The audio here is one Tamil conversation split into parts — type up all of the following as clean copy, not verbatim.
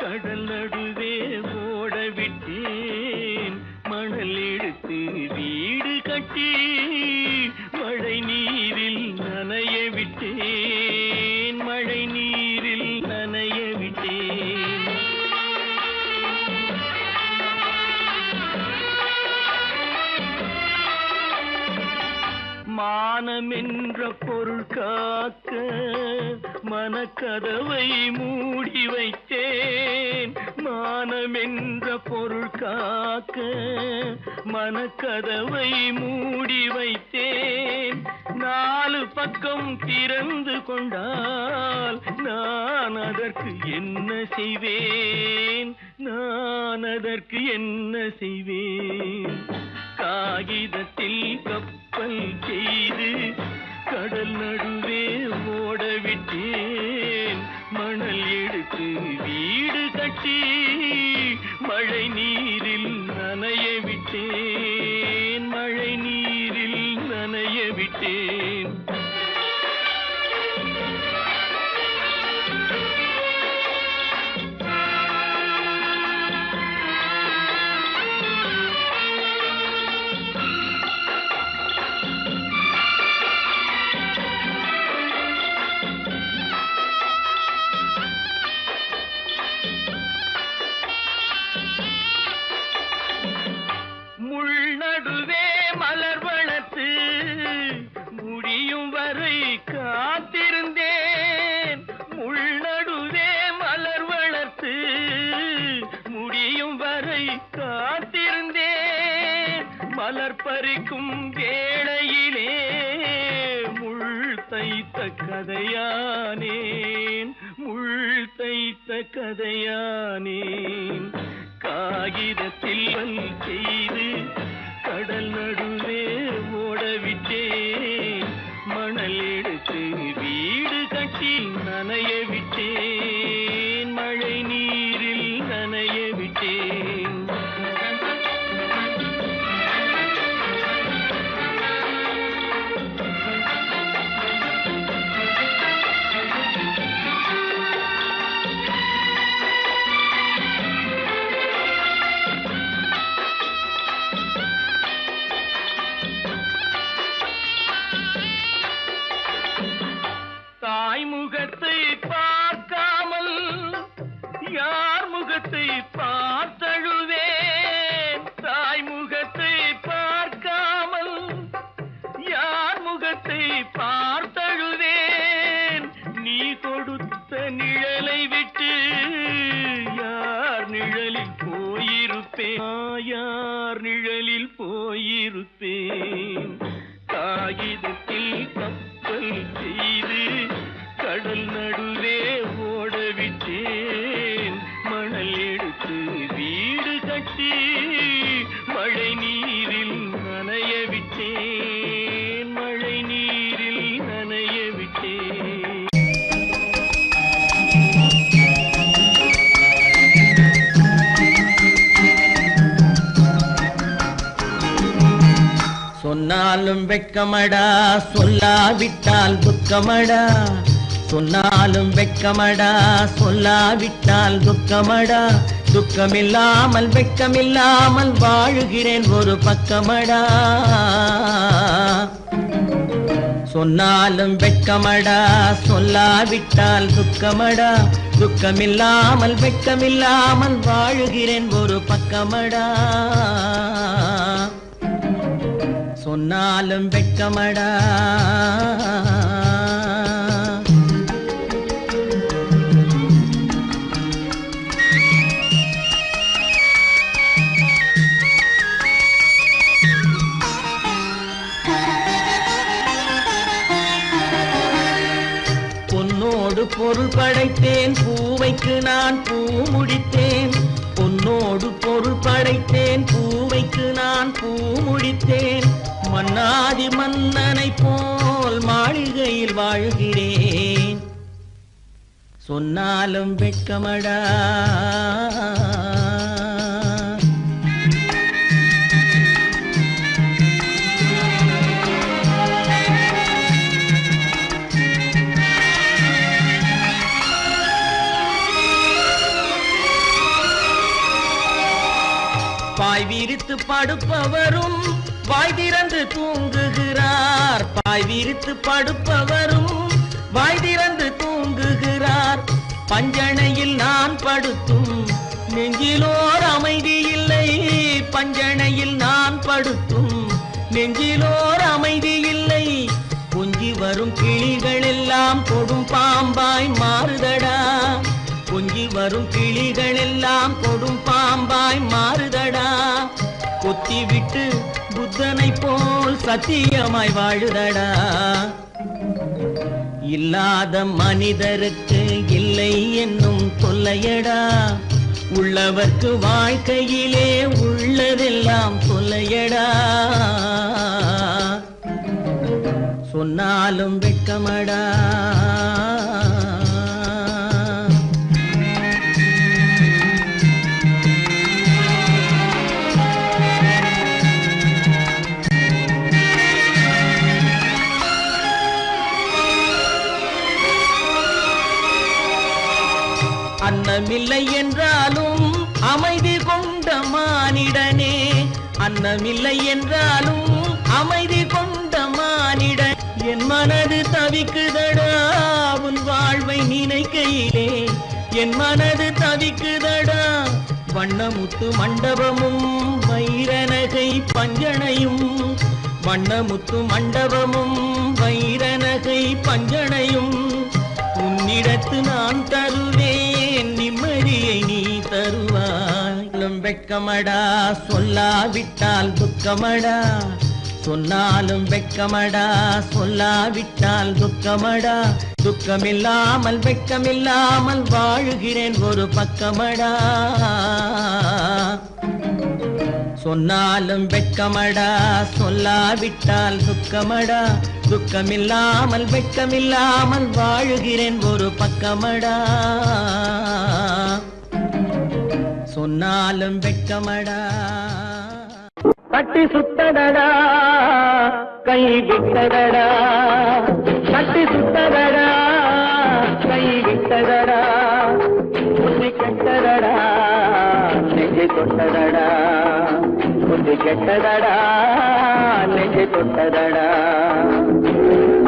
கடல் நடுவே ஓட விட்டேன் மணல் எடுத்து வீடு கட்டி மழை நீரில் நனைய விட்டேன் மழை நீரில் நனைய விட்டேன் மானம் என்ற பொருள் காக்க மனக்கதவை மூடி வைத்தேன் மானம் என்ற பொருள் காக்க மனக்கதவை மூடி வைத்தேன் நாலு பக்கம் திறந்து கொண்டால் நான் அதற்கு என்ன செய்வேன் நான் அதற்கு என்ன செய்வேன் காகிதத்தில் கப்பல் செய்து கடல் நடுவே ஓட விட்டேன் மணல் எடுத்து வீடு கட்டி மழை நீரில் நனைய விட்டேன் மழை நீரில் நனைய விட்டேன் நடுவே மலர் வளர்த்து முடியும் வரை காத்திருந்தேன் முள்நடுவே மலர் வளர்த்து முடியும் வரை காத்திருந்தேன் மலர் பறிக்கும் வேளையிலே முள் தைத்த கதையானேன் முள் தைத்த கதையானேன் காகிதத்தில் செய்து கடல் நடுவே ஓடவிட்டேன் மணல் எடுத்து வீடு கட்டி நனைய விட்டேன் மழை நீரில் நனைய விட்டேன் தாய் முகத்தை பார்க்காமல் யார் முகத்தை பார்த்தழுவேன் தாய் முகத்தை பார்க்காமல் யார் முகத்தை பார்த்தழுவேன் நீ கொடுத்த நிழலை விட்டு யார் நிழலில் போயிருப்பேன் யார் நிழலில் போயிருப்பேன் காகிதத்தில் கப்பல் செய்து கடல் நடுவே ஓடவிட்டேன் மணல் எடுத்து வீடு கட்டி மழை நீரில் நனைய விட்டேன் மழை நீரில் நனைய விட்டேன் சொன்னாலும் வெட்கமடா சொல்லாவிட்டால் துக்கமடா சொன்னாலும் வெட்கமடா சொல்லாவிட்டால் துக்கமடா துக்கமில்லாமல் வெட்கமில்லாமல் வாழுகிறேன் ஒரு பக்கமடா சொன்னாலும் வெட்கமடா சொல்லாவிட்டால் துக்கமடா துக்கமில்லாமல் வெட்கமில்லாமல் வாழுகிறேன் ஒரு பக்கமடா சொன்னாலும் வெட்கமடா பொன்னோடு பொருள் படைத்தேன் பூவைக்கு நான் பூ முடித்தேன் பொன்னோடு பொருள் படைத்தேன் பூவைக்கு நான் பூ முடித்தேன் மன்னாதி மன்னனை போல் மாளிகையில் வாழ்கிறேன் சொன்னாலும் வெட்கமடா விரித்து படுப்பவரும் வாய் திறந்து தூங்குகிறார். பாய் விரித்து படுப்பவரும் வாய் திறந்து தூங்குகிறார். பஞ்சணையில் நான் படுத்தும் நெஞ்சிலோர் அமைதி இல்லை. பஞ்சணையில் நான் படுத்தும் நெஞ்சிலோர் அமைதி இல்லை. கொஞ்சி வரும் கிளிகள் எல்லாம் கொடும் பாம்பாய் மாறுதடா. கொஞ்சி வரும் கிளிகள் எல்லாம் கொடும் பாம்பாய் மாறுதடா. கொத்தி விட்டு புத்தனை போல் சத்தியமாய் வாழுதடா. இல்லாத மனிதருக்கு இல்லை என்னும் தொல்லையடா. உள்ளவர்க்கு வாழ்க்கையிலே உள்ளதெல்லாம் தொல்லையடா. சொன்னாலும் வெட்கமடா. அன்னமில்லை என்றாலும் அமைதி கொண்ட மானிடனே. அன்னமில்லை என்றாலும் அமைதி கொண்ட மானிடன். என் மனது தவிக்குதடா உன் வாழ்வை நினைக்கையிலே. என் மனது தவிக்குதடா. வண்ணமுத்து மண்டபமும் வைரநகை பஞ்சணையும். வண்ணமுத்து மண்டபமும் வைரநகை பஞ்சணையும். உன்னிடத்து நான் தருவேன் நிம்மதியை நீ தருவாய். வெட்கமடா சொல்லாவிட்டால் துக்கமடா. சொன்னாலும் வெட்கமடா சொல்லாவிட்டால் துக்கமடா. துக்கமில்லாமல் வெட்கமில்லாமல் வாழுகிறேன் ஒரு பக்கமடா. சொன்னாலும் வெட்கமடா சொல்லாவிட்டால் துக்கமடா. துக்கமில்லாமல் வெட்கமில்லாமல் வாழுகிறேன் ஒரு பக்கமடா. சொன்னாலும் வெட்கமடா. கட்டி சுட்டதடா கை விட்டதடா. கட்டி சுட்டதடா கை விட்டதடா. புத்தி கெட்டதடா நெஞ்சை தொட்டதடா. புத்தி கெட்டதடா நெஞ்சை தொட்டதடா.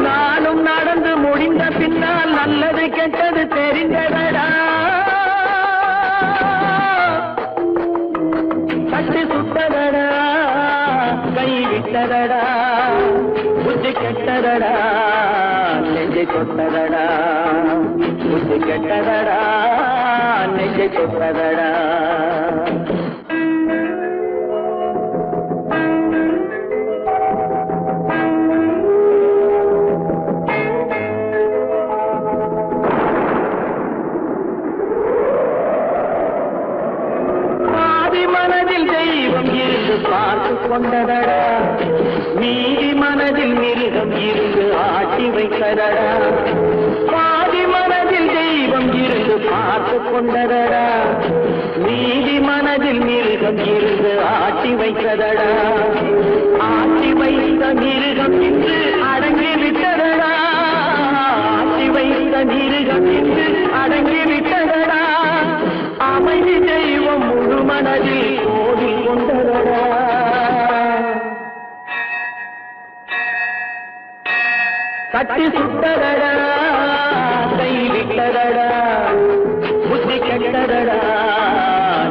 நானும் நடந்து முடிந்த பின்னால் நல்லது கெட்டது தெரிந்ததடா. கட்டி சுட்டதடா கை விட்டதடா. புத்தி கெட்டதடா நெஞ்சை தொட்டதடா. புத்தி கெட்டதடா நெஞ்சை தொட்டதடா. பார்த்து கொண்டதடா. நீதி மனதில் மிருகம் இருந்து ஆட்டி வைத்ததடா. பாதி மனதில் தெய்வம் இருந்து பார்த்து கொண்டதடா. நீதி மனதில் மிருகம் இருந்து ஆட்டி வைத்ததடா. ஆட்டி வைத்த மிருகம் இன்று அடங்கி விட்டதடா. ஆட்டி வைத்த மிருகம் இன்று அடங்கி விட்டதடா. அமைதி தெய்வம் முழு மனதில் கோவில் கொண்டதடா. கட்டி சுட்டதடா கை விட்டதடா. புத்தி கெட்டதடா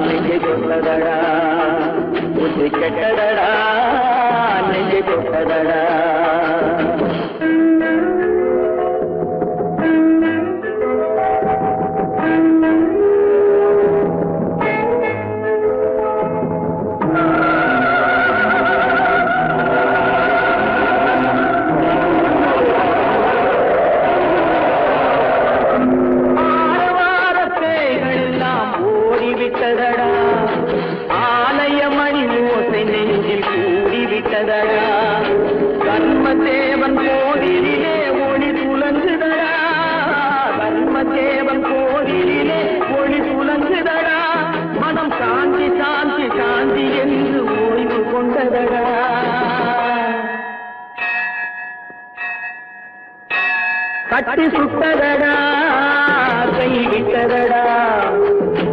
நெஞ்சை தொட்டதடா. புத்தி கெட்டதடா நெஞ்சை தொட்டதடா. கர்மதேவன் கோவிலிலே ஒளி துலங்குதடா. கர்மதேவன் கோவிலிலே ஒளி துலங்குதடா. மனம் சாந்தி சாந்தி சாந்தி என்று ஓய்வு கொண்டதடா. கட்டி சுட்டதடா கை விட்டதடா.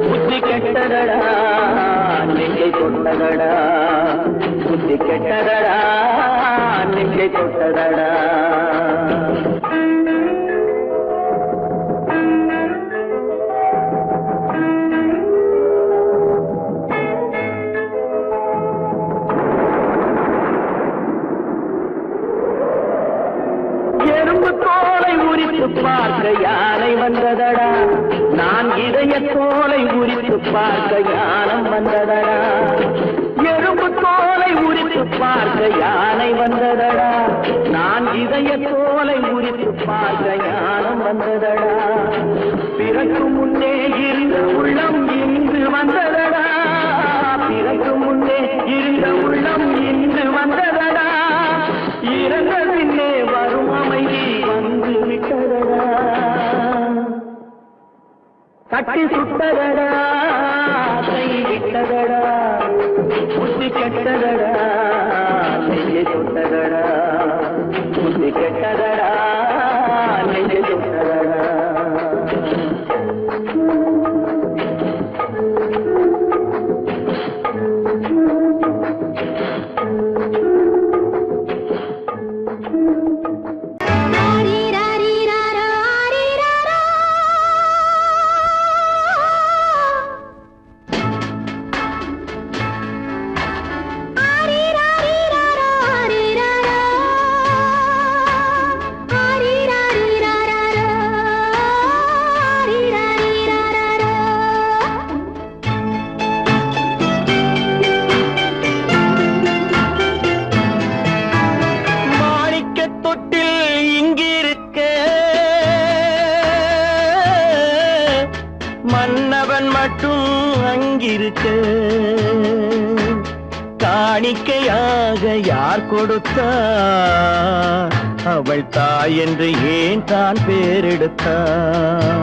புத்தி கெட்டதடா நெஞ்சை தொட்டதடா புத்தி கெட்டதடா நெஞ்சை தொட்டதடா பார்க்க யானை வந்ததடா நான் இதய தோலை உரித்து பார்க்க யானம் வந்ததடா எறும்பு தோலை உரித்து பார்க்க யானை வந்ததடா நான் இதய தோலை உரித்து பார்க்க யானம் வந்ததடா பிறகு முன்னே இருந்த உள்ளம் இன்று வந்ததடா பிறகு முன்னே இருந்த உள்ளம் இன்று வந்ததடா இறந்த பின்னே வரும் அமைதி வந்து விட்டதடா கட்டி சுட்டதடா கை விட்டதடா புத்தி கெட்டதடா நெஞ்சை சுட்டதடா புத்தி கெட்டதடா நெஞ்சை சுட்டதடா மன்னவன் மட்டும் அங்கிருக்க காணிக்கையாக யார் கொடுத்தார் அவள் தாய் என்று ஏன் தான் பேரெடுத்தார்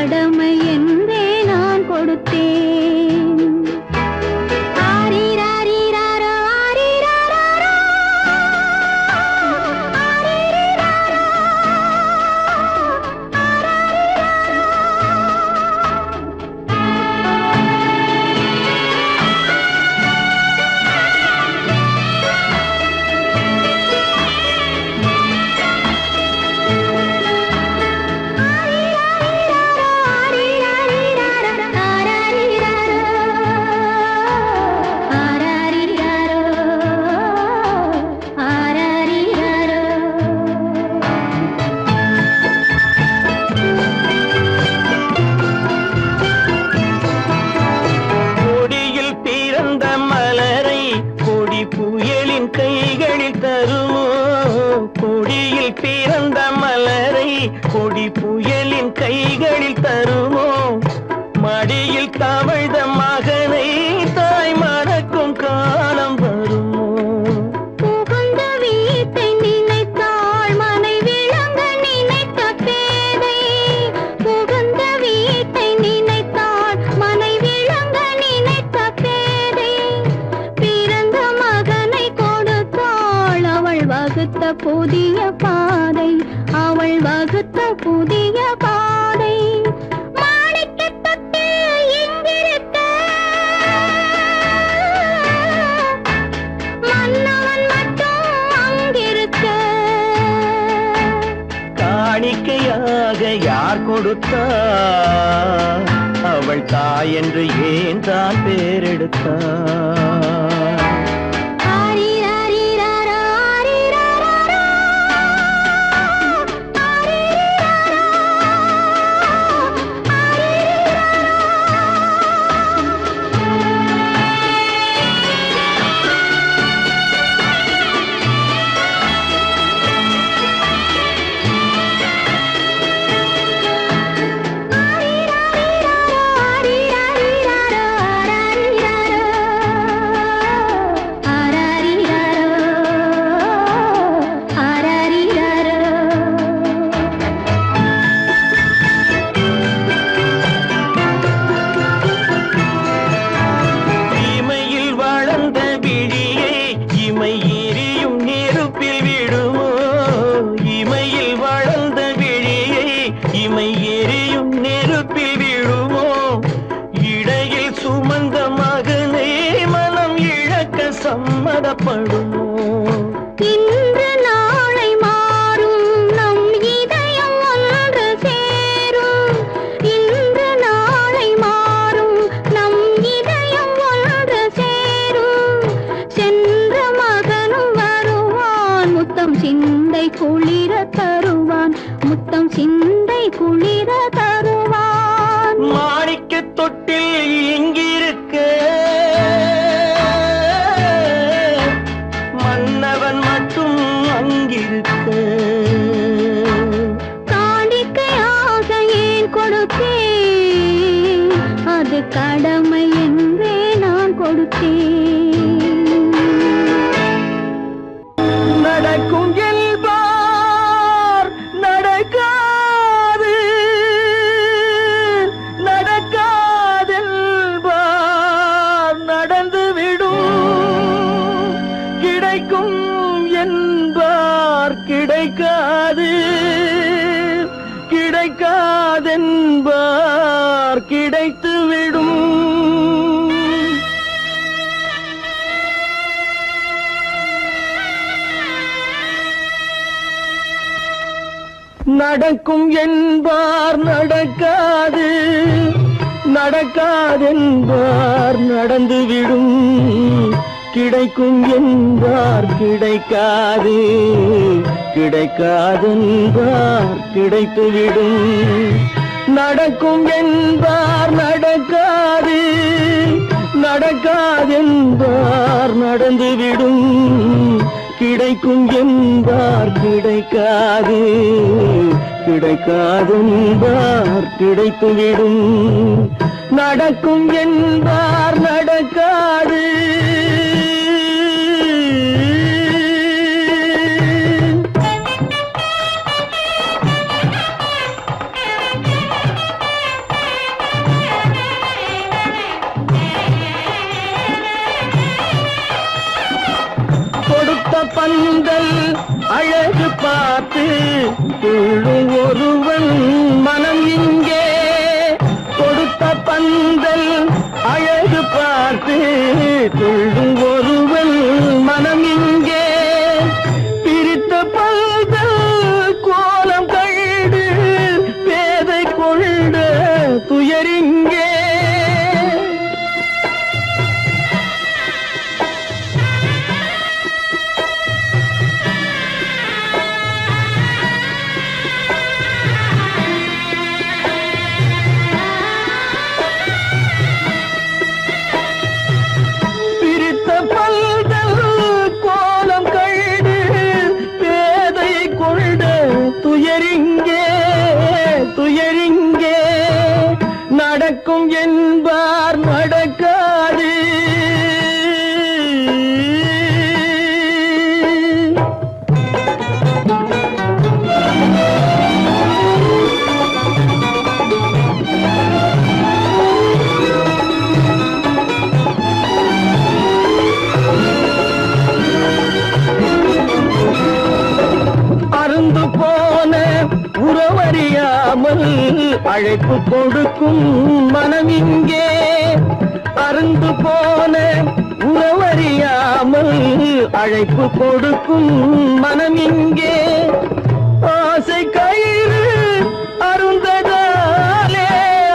கடமை என்றே நான் கொடுத்தேன் ஆரிராரிராரோ ஆரிராரோ ஆரிராரோ கைகளில் தருமோ கொடியில் பிறந்த மலரை கொடி புயலின் கைகளில் தருமோ மடியில் தவழ்ந்த மகனை தாய் மறக்கும் காலம் வருமோ புகுந்த வீட்டை நினைத்தாள் மனை விளங்க நினைத்த பேதை புகுந்த வீட்டை நினைத்தாள் மனை விளங்க நினைத்த பேதை பிறந்த மகனை கொடுத்தாள் அவள் வகுத்த புதிய பாதை அவள் வகுத்த புதிய பாதை காணிக்கையாக யார் கொடுத்தார் அவள் தாய் என்று ஏன் தான் பேரெடுத்தார் புறப்படுமோ? இன்று நாளை மாறும் நம் இதயம் ஒன்று சேரும். இன்று நாளை மாறும் நம் இதயம் ஒன்று சேரும். சென்ற மகனும் வருவான், முத்தம் சிந்தை குளிர தருவான், முத்தம் சிந்தை குளிர தருவான். மாணிக்க தொட்டில் இங்கிருக்க மன்னவன் மட்டும் அங்கிருக்க. காணிக்கையாக ஏன் கொடுத்தேன், அது கடமை என்றே நான் கொடுத்தேன். நடக்கும் என்பார் நடக்காது, நடக்காதென்பார் நடந்துவிடும். கிடைக்கும் என்பார் கிடைக்காது, கிடைக்காதென்பார் கிடைத்துவிடும். நடக்கும் என்பார் நடக்காது, நடக்காதென்பார் நடந்துவிடும். கிடைக்கும் என்பார் கிடைக்காது, கிடைக்காதென்பார் கிடைத்துவிடும். நடக்கும் என்பார் நடக்காது, நடக்காதென்பார் நடந்துவிடும். கிடைக்கும் என்பார் கிடைக்காது, கிடைக்காதென்பார் கிடைத்துவிடும். நடக்கும் என்பார் நடக்காது. கொடுத்த பந்தல் அழகு பார்த்து துள்ளும் ஒருவன் மனம் இங்கே. கொடுத்த பந்தல் அழகு பார்த்து துள்ளும் ஒருவன் மனம் இங்கே. பிரித்த பந்தல் கோலம் கண்டு பேதை கொண்ட துயரிங்கே. துயரிங்கே, துயரிங்கே. நடக்கும் என்பார் நடக்காது. அருந்து போன உறவறியாமல் அழைப்பு கொடுக்கும் மனம் இங்கே. அருந்து போன உறவறியாமல் அழைப்பு கொடுக்கும் மனம் இங்கே. ஆசை கயிறு அருந்ததாலே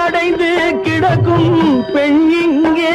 அடைந்து கிடக்கும் பெண் இங்கே.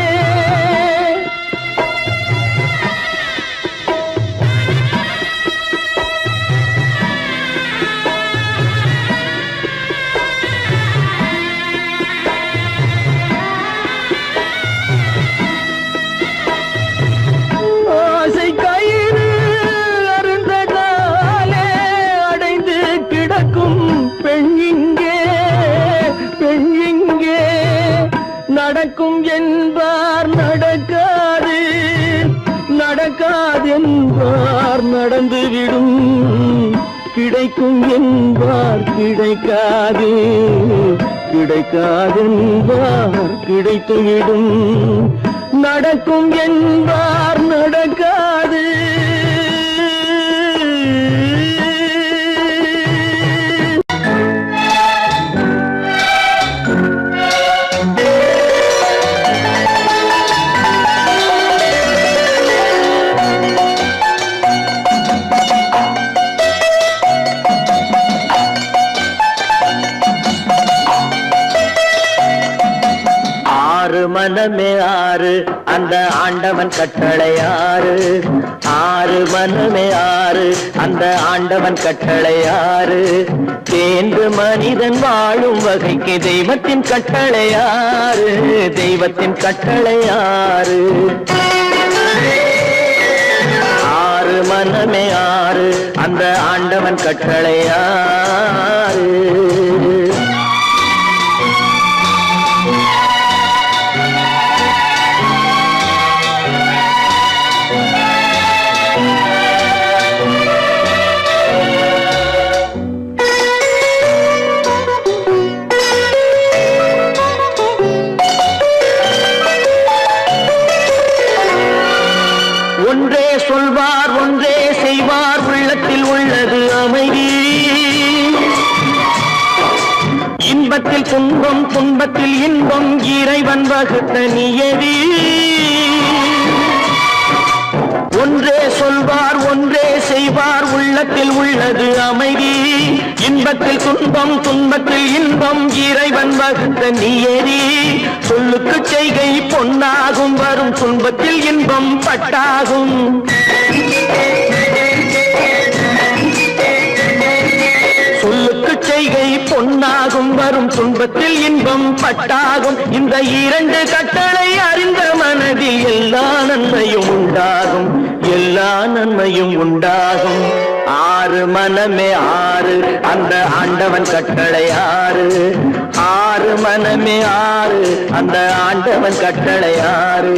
நடக்கும் என்பார் நடக்காது, நடக்காதென்பார் நடந்துவிடும். கிடைக்கும் என்பார் கிடைக்காது, கிடைக்காதென்பார் கிடைத்துவிடும். நடக்கும் என்பார் நடக்காது. மனமே ஆறு அந்த ஆண்டவன் கட்டளை ஆறு ஆறு மனமே ஆறு அந்த ஆண்டவன் கட்டளை ஆறு தேர்ந்து மனிதன் வாழும் வகைக்கு தெய்வத்தின் கட்டளை ஆறு தெய்வத்தின் கட்டளை ஆறு ஆறு மனமே ஆறு அந்த ஆண்டவன் கட்டளை ஆறு ஒன்றே சொல்வார் ஒன்றே செய்வார் உள்ளத்தில் உள்ளது அமைதி இன்பத்தில் துன்பம் துன்பத்தில் இன்பம் இறைவன் வகுத்த நியதி ஒன்றே சொல்வார் ஒன்றே செய்வார் உள்ளத்தில் உள்ளது அமைதி இன்பத்தில் துன்பம் துன்பத்தில் இன்பம் இறைவன் வகுத்த நியதி சொல்லுக்கு செய்கை பொன்னாகும் வரும் துன்பத்தில் இன்பம் பட்டாகும் சொல்லுக்கு செய்கை பொன்னாகும் வரும் துன்பத்தில் இன்பம் பட்டாகும் இந்த இரண்டு கட்டளை அறிந்த மனதில் எல்லா நன்மையும் உண்டாகும் எல்லா நன்மையும் உண்டாகும் ஆறு மனமே ஆறு அந்த ஆண்டவன் கட்டளை ஆறு ஆறு மனமே ஆறு அந்த ஆண்டவன் கட்டளை ஆறு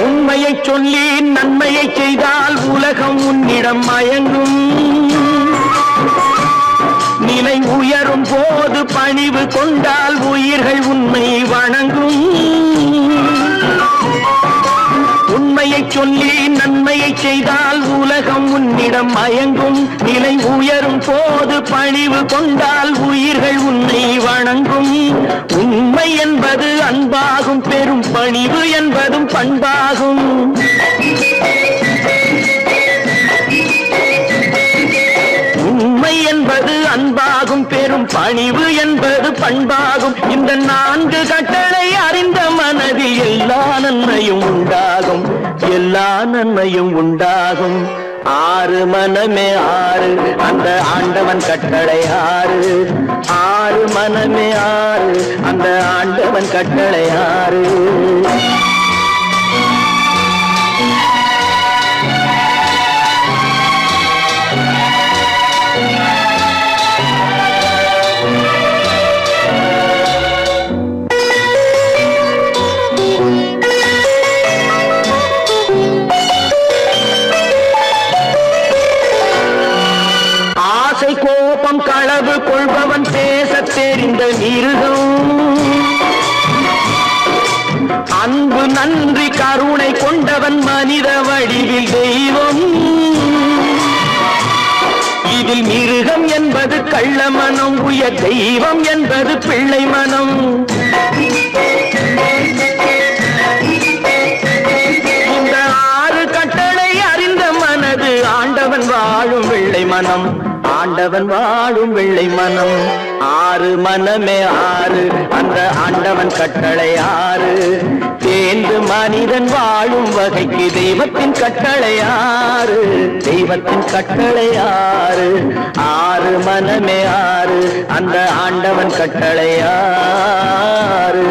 உண்மையை சொல்லி நன்மையை செய்தால் உலகம் உன்னிடம் மயங்கும் நிலை உயரும் போது பணிவு கொண்டால் உயிர்கள் உன்னை வணங்கும் உண்மையை சொல்லி நன்மையை செய்தால் உலகம் உன்னிடம் மயங்கும் நிலை உயரும் போது பணிவு கொண்டால் உயிர்கள் உன்னை வணங்கும் உண்மை என்பது அன்பாகும் பெரும் பணிவு என்பதும் பண்பாகும் உண்மை என்பது அன்பாகும் பெரும் பணிவு என்பது பண்பாகும் இந்த நான்கு கட்டளை அறிந்த மனதில் எல்லா நன்மையும் உண்டாகும் எல்லா நன்மையும் உண்டாகும் ஆறு மனமே ஆறு அந்த ஆண்டவன் கட்டளை ஆறு ஆறு மனமே ஆறு அந்த ஆண்டவன் கட்டளை ஆறு கோபம் களவு கொள்பவன் பேசத் தெரிந்த மிருகம் அன்பு நன்றி கருணை கொண்டவன் மனித வடிவில் தெய்வம் இதில் மிருகம் என்பது கள்ள மனம் உயர் தெய்வம் என்பது பிள்ளை மனம் இந்த ஆறு கட்டளை அறிந்த மனது ஆண்டவன் வாழும் வெள்ளை மனம் ஆண்டவன் வாழும் வெள்ளை மனம் ஆறு மனமே ஆறு அந்த ஆண்டவன் கட்டளை ஆறு தேர்ந்து மனிதன் வாழும் வகைக்கு தெய்வத்தின் கட்டளை ஆறு தெய்வத்தின் கட்டளை ஆறு ஆறு மனமே ஆறு அந்த ஆண்டவன் கட்டளை ஆறு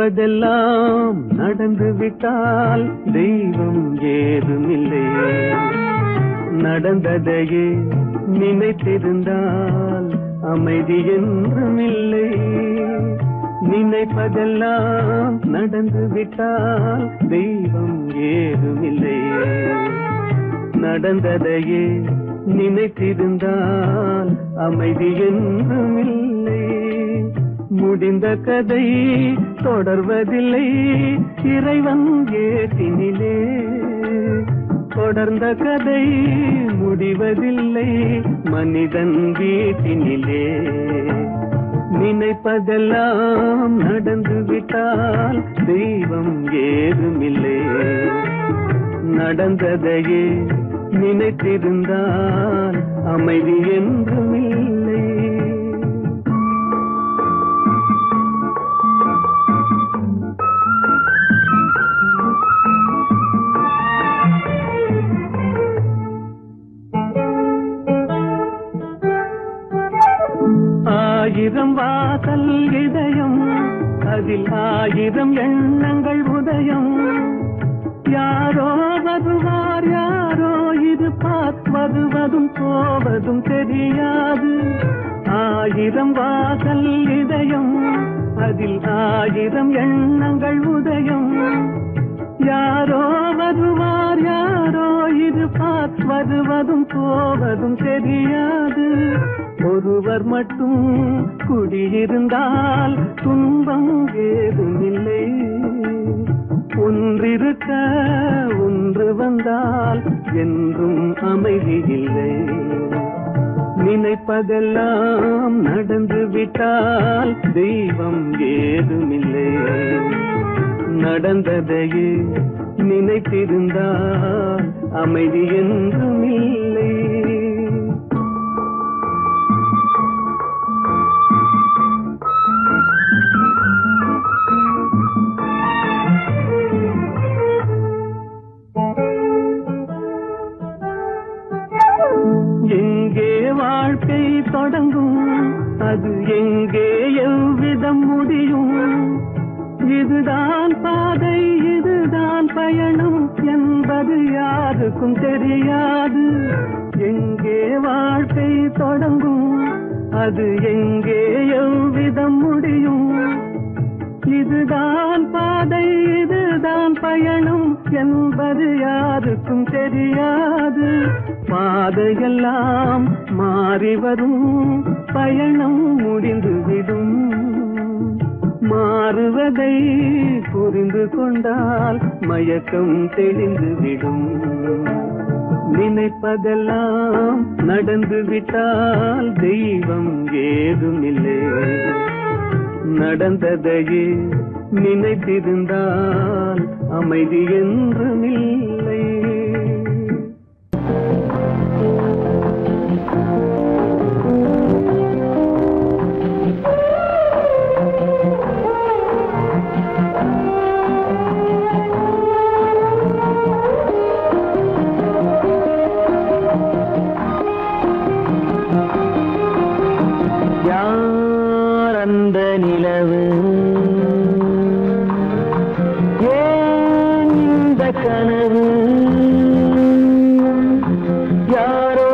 நினைப்பதெல்லாம் நடந்து விட்டால் தெய்வம் ஏதுமில்லை. நடந்ததையே நினைத்திருந்தால் அமைதி என்றும் இல்லை. நினைப்பதெல்லாம் நடந்து விட்டால் தெய்வம் ஏதுமில்லை. நடந்ததையே நினைத்திருந்தால் அமைதி என்றும் இல்லை. முடிந்த கதை தொடர்வதில்லை இறைவன் ஏட்டினிலே. தொடர்ந்த கதை முடிவதில்லை மனிதன் வீட்டினிலே. நினைப்பதெல்லாம் நடந்து விட்டால் தெய்வம் ஏதுமில்லை. நடந்ததையே நினைத்திருந்தால் அமைதி என்றும் இல்லை. ஆயிரம் வாசல் இதயம் அதில் ஆயிரம் எண்ணங்கள் உதயம். யாரோ வருவார் யாரோ இருப்பார் வருவதும் போவதும் தெரியாது. ஆயிரம் வாசல் இதயம் அதில் ஆயிரம் எண்ணங்கள் உதயம். யாரோ வருவார் யாரோ இருப்பார் வருவதும் போவதும் தெரியாது. ஒருவர் மட்டும் குடியிருந்தால் துன்பம் ஏதுமில்லை. ஒன்றிருக்க ஒன்று வந்தால் என்றும் அமைதி இல்லை. நினைப்பதெல்லாம் நடந்து விட்டால் தெய்வம் ஏதுமில்லை. நடந்ததையே நினைத்திருந்தால் அமைதி என்றும் இல்லை. எங்கே வாழ்க்கை தொடங்கும் அது எங்கே எவ்விதம் முடியும். இதுதான் பாதை இதுதான் பயணம் என்பது யாருக்கும் தெரியாது. எங்கே வாழ்க்கை தொடங்கும் அது எங்கே எவ்விதம் முடியும். இதுதான் பாதை இதுதான் பயணம் என்பது யாருக்கும் தெரியாது. பாதையெல்லாம் மாறி வரும் பயணம் முடிந்துவிடும். மாறுவதை புரிந்து கொண்டால் மயக்கம் தெளிந்துவிடும். நினைப்பதெல்லாம் நடந்து விட்டால் தெய்வம் ஏதுமில்லை. நடந்ததையே நினைத்திருந்தால் அமைதி என்றும் இல்லை. யார் அந்த நிலவு ஏன் இந்த கனவு. யாரோ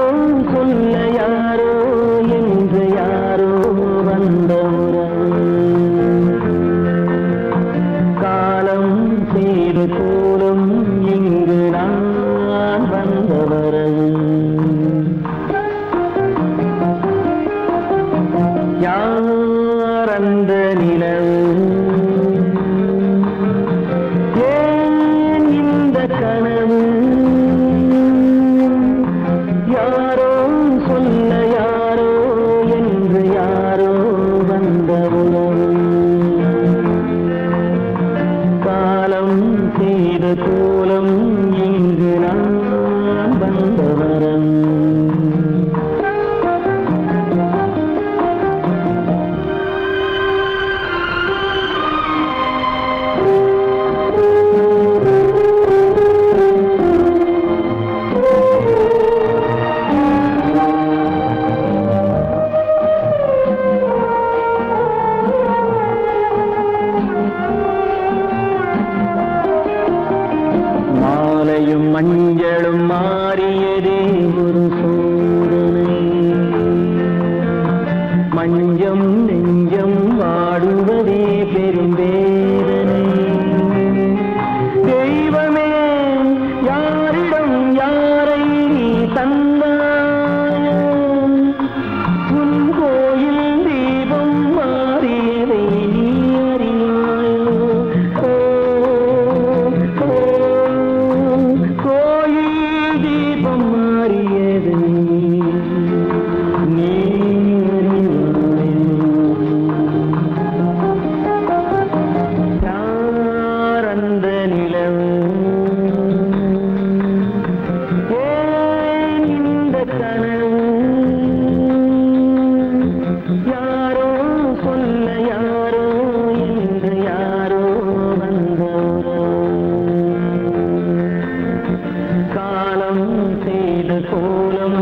மஞ்சம் நெஞ்சம் வாடுவதே பெரும் வேதனை. தெய்வமே யாரிடம் யாரை தந்தாயோ, உன் கோயில் தீபம் மாறியதை நீ அறியாயோ. கோயில் தீபம் மாறியதை நீ கோலம்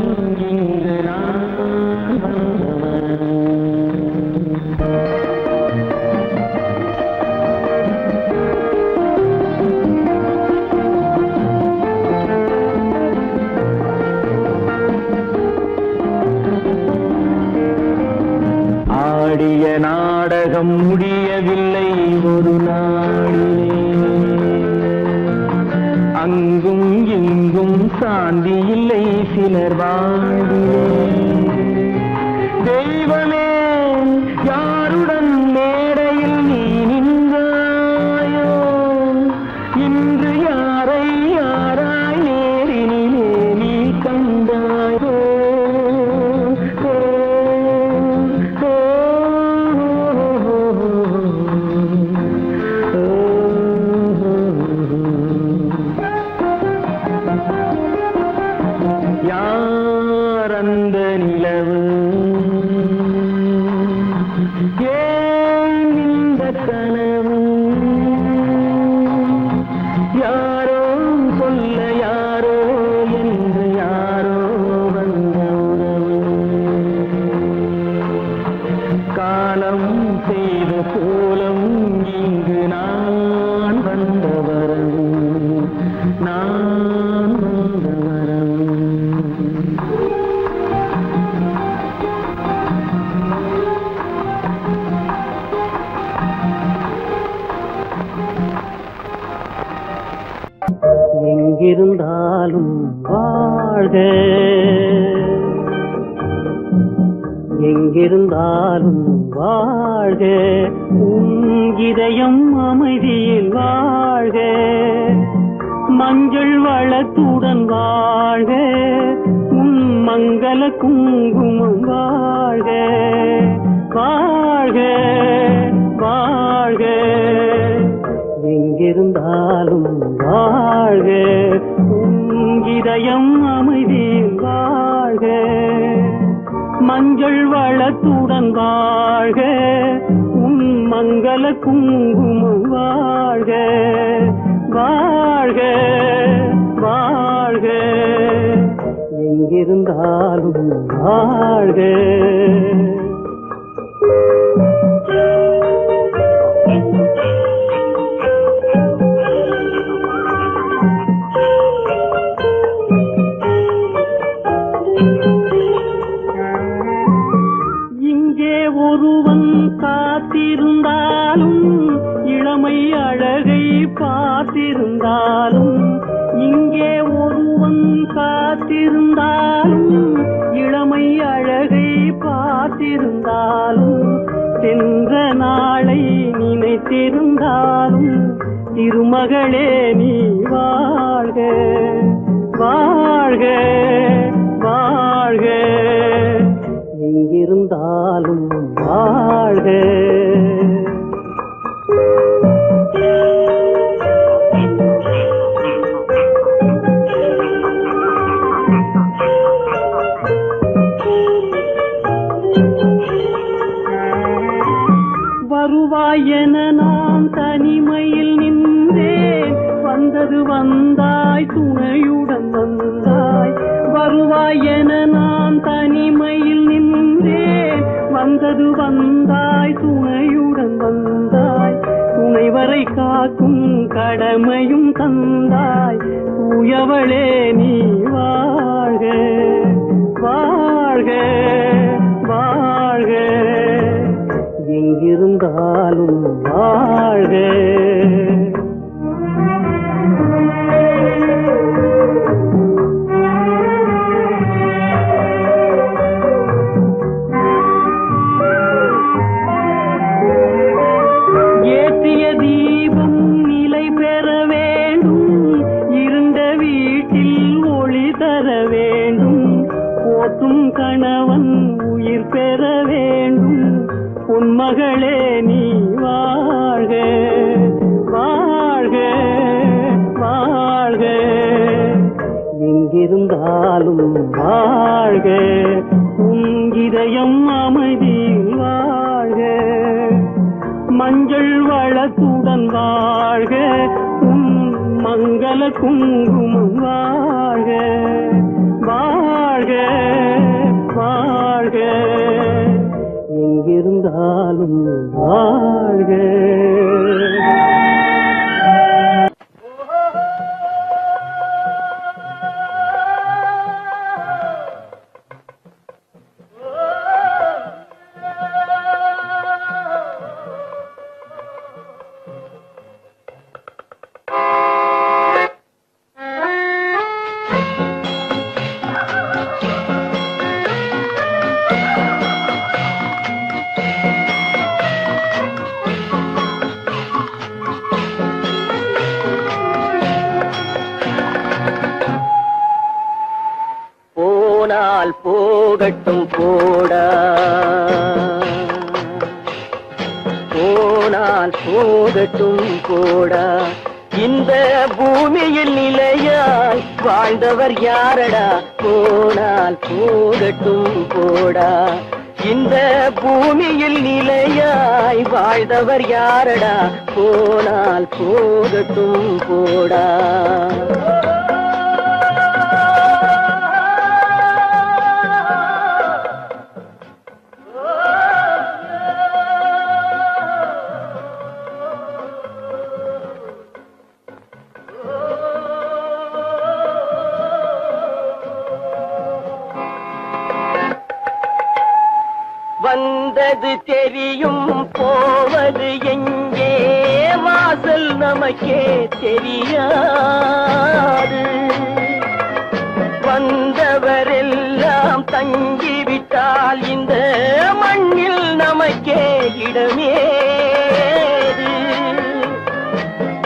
இங்கு நான் வந்தவன். ஆடிய நாடகம் முடியவில்லை ஒரு நாளிலே, அங்கும் இங்கும் சாந்தி இல்லை சிலர் வாழ்விலே. தெய்வமே யாருடன் மேடையில் நீ நின்றாயோ, இன்று யாரை யாராய் நேரினிலே நீ கண்டாயோ. யார் அந்த நிலவு, ஏன் இந்த கனவு, யாரோ சொல்ல யாரோ என்று யாரோ வந்த உறவு. காலம் செய்த கோலம் இங்கு நான் வந்த வரவு, நான் வந்த வரவு. எங்கிருந்தாலும் வாழ்க, எங்கிருந்தாலும் வாழ்க, உன் இதயம் அமைதியில் வாழ்க, மஞ்சள் வளத்துடன் வாழ்க, உன் மங்கள குங்குமம் வாழ்க, வாழ்க வாழ்க. எங்கிருந்தாலும் வாழ்க, உன் இதயம் அமைதியில் வாழ்க, மஞ்சள் வளத்துடன் வாழ்க, உன் மங்கள குங்குமம் வாழ்க, வாழ்க வாழ்க. எங்கிருந்தாலும் வாழ்க. ஒருவன் காத்திருந்தாலும், இளமை அழகை பார்த்திருந்தாலும், இங்கே ஒருவன் காத்திருந்தாலும், இளமை அழகை பார்த்திருந்தாலும், சென்ற நாளை நினைத்திருந்தாலும், திருமகளே நீ வாழ்க, வாழ்க வாழ்க. எங்கிருந்தாலும் வாழ்க. வருவாய் என நான் தனிமையில் நின்றேன், வந்தது வந்தாய் துணையுடன் வந்தாய். வருவாய் என நான் தனிமையில் நின்றேன், வந்தது வந்தாய் துணையுடன் வந்தாய். துணைவரை காக்கும் கடமையும் தந்தாய், தூயவளே நீ வாழ்க, வாழ்க வாழ்க. உன் மகளே நீ வாழ்க வாழ்க வாழ்க, எங்கிருந்தாலும் வாழ்க, உன் இதயம் அமைதியில் வாழ்க, மஞ்சள் வளத்துடன் வாழ்க, உன் மங்கள குங்குமம் வாழ்க வாழ்க வாழ்க, எங்கிருந்தாலும் வாழ்க. போனால் போகட்டும் போடா, போனால் போகட்டும் போடா, இந்த பூமியில் நிலையாய் வாழ்ந்தவர் யாரடா, போனால் போகட்டும் போடா, இந்த பூமியில் நிலையாய் வாழ்ந்தவர் யாரடா, போனால் போகட்டும் போடா. வந்தது தெரியும் போவது எங்கே, வாசல் நமக்கே தெரியாது, வந்தவரெல்லாம் தங்கிவிட்டால் இந்த மண்ணில் நமக்கே இடமேது,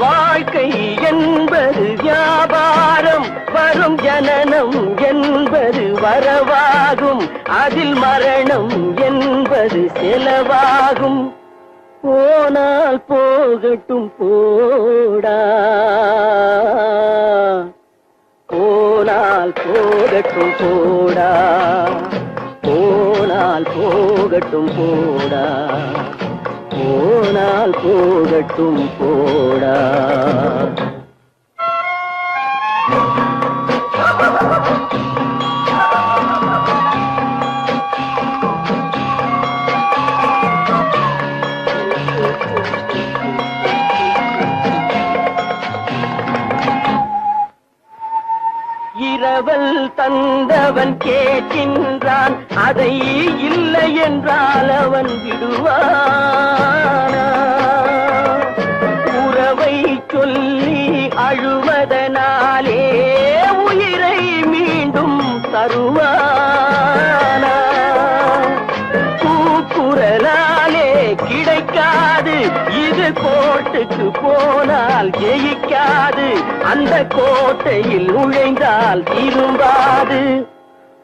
வாழ்க்கை என்பது வியாபாரம், வரும் ஜனனம் என்பது வரவாகும், அதில் மரணம் என்பது செலவாகும், போனால் போகட்டும் போடா, போனால் போகட்டும் போடா, போனால் போகட்டும் போடா, போனால் போகட்டும் போடா. இரவல் தந்தவன் கேட்கின்றான், அதை இல்லை என்றால் அவன் விடுவானா, உறவை சொல்லி அழுவதனாலே உயிரை மீண்டும் தருவானா, கூக்குரலாலே கிடைக்காது, இது கோட்டுக்கு போனால் ஜெயிக்காது, அந்த கோட்டையில் நுழைந்தால் திரும்பாது,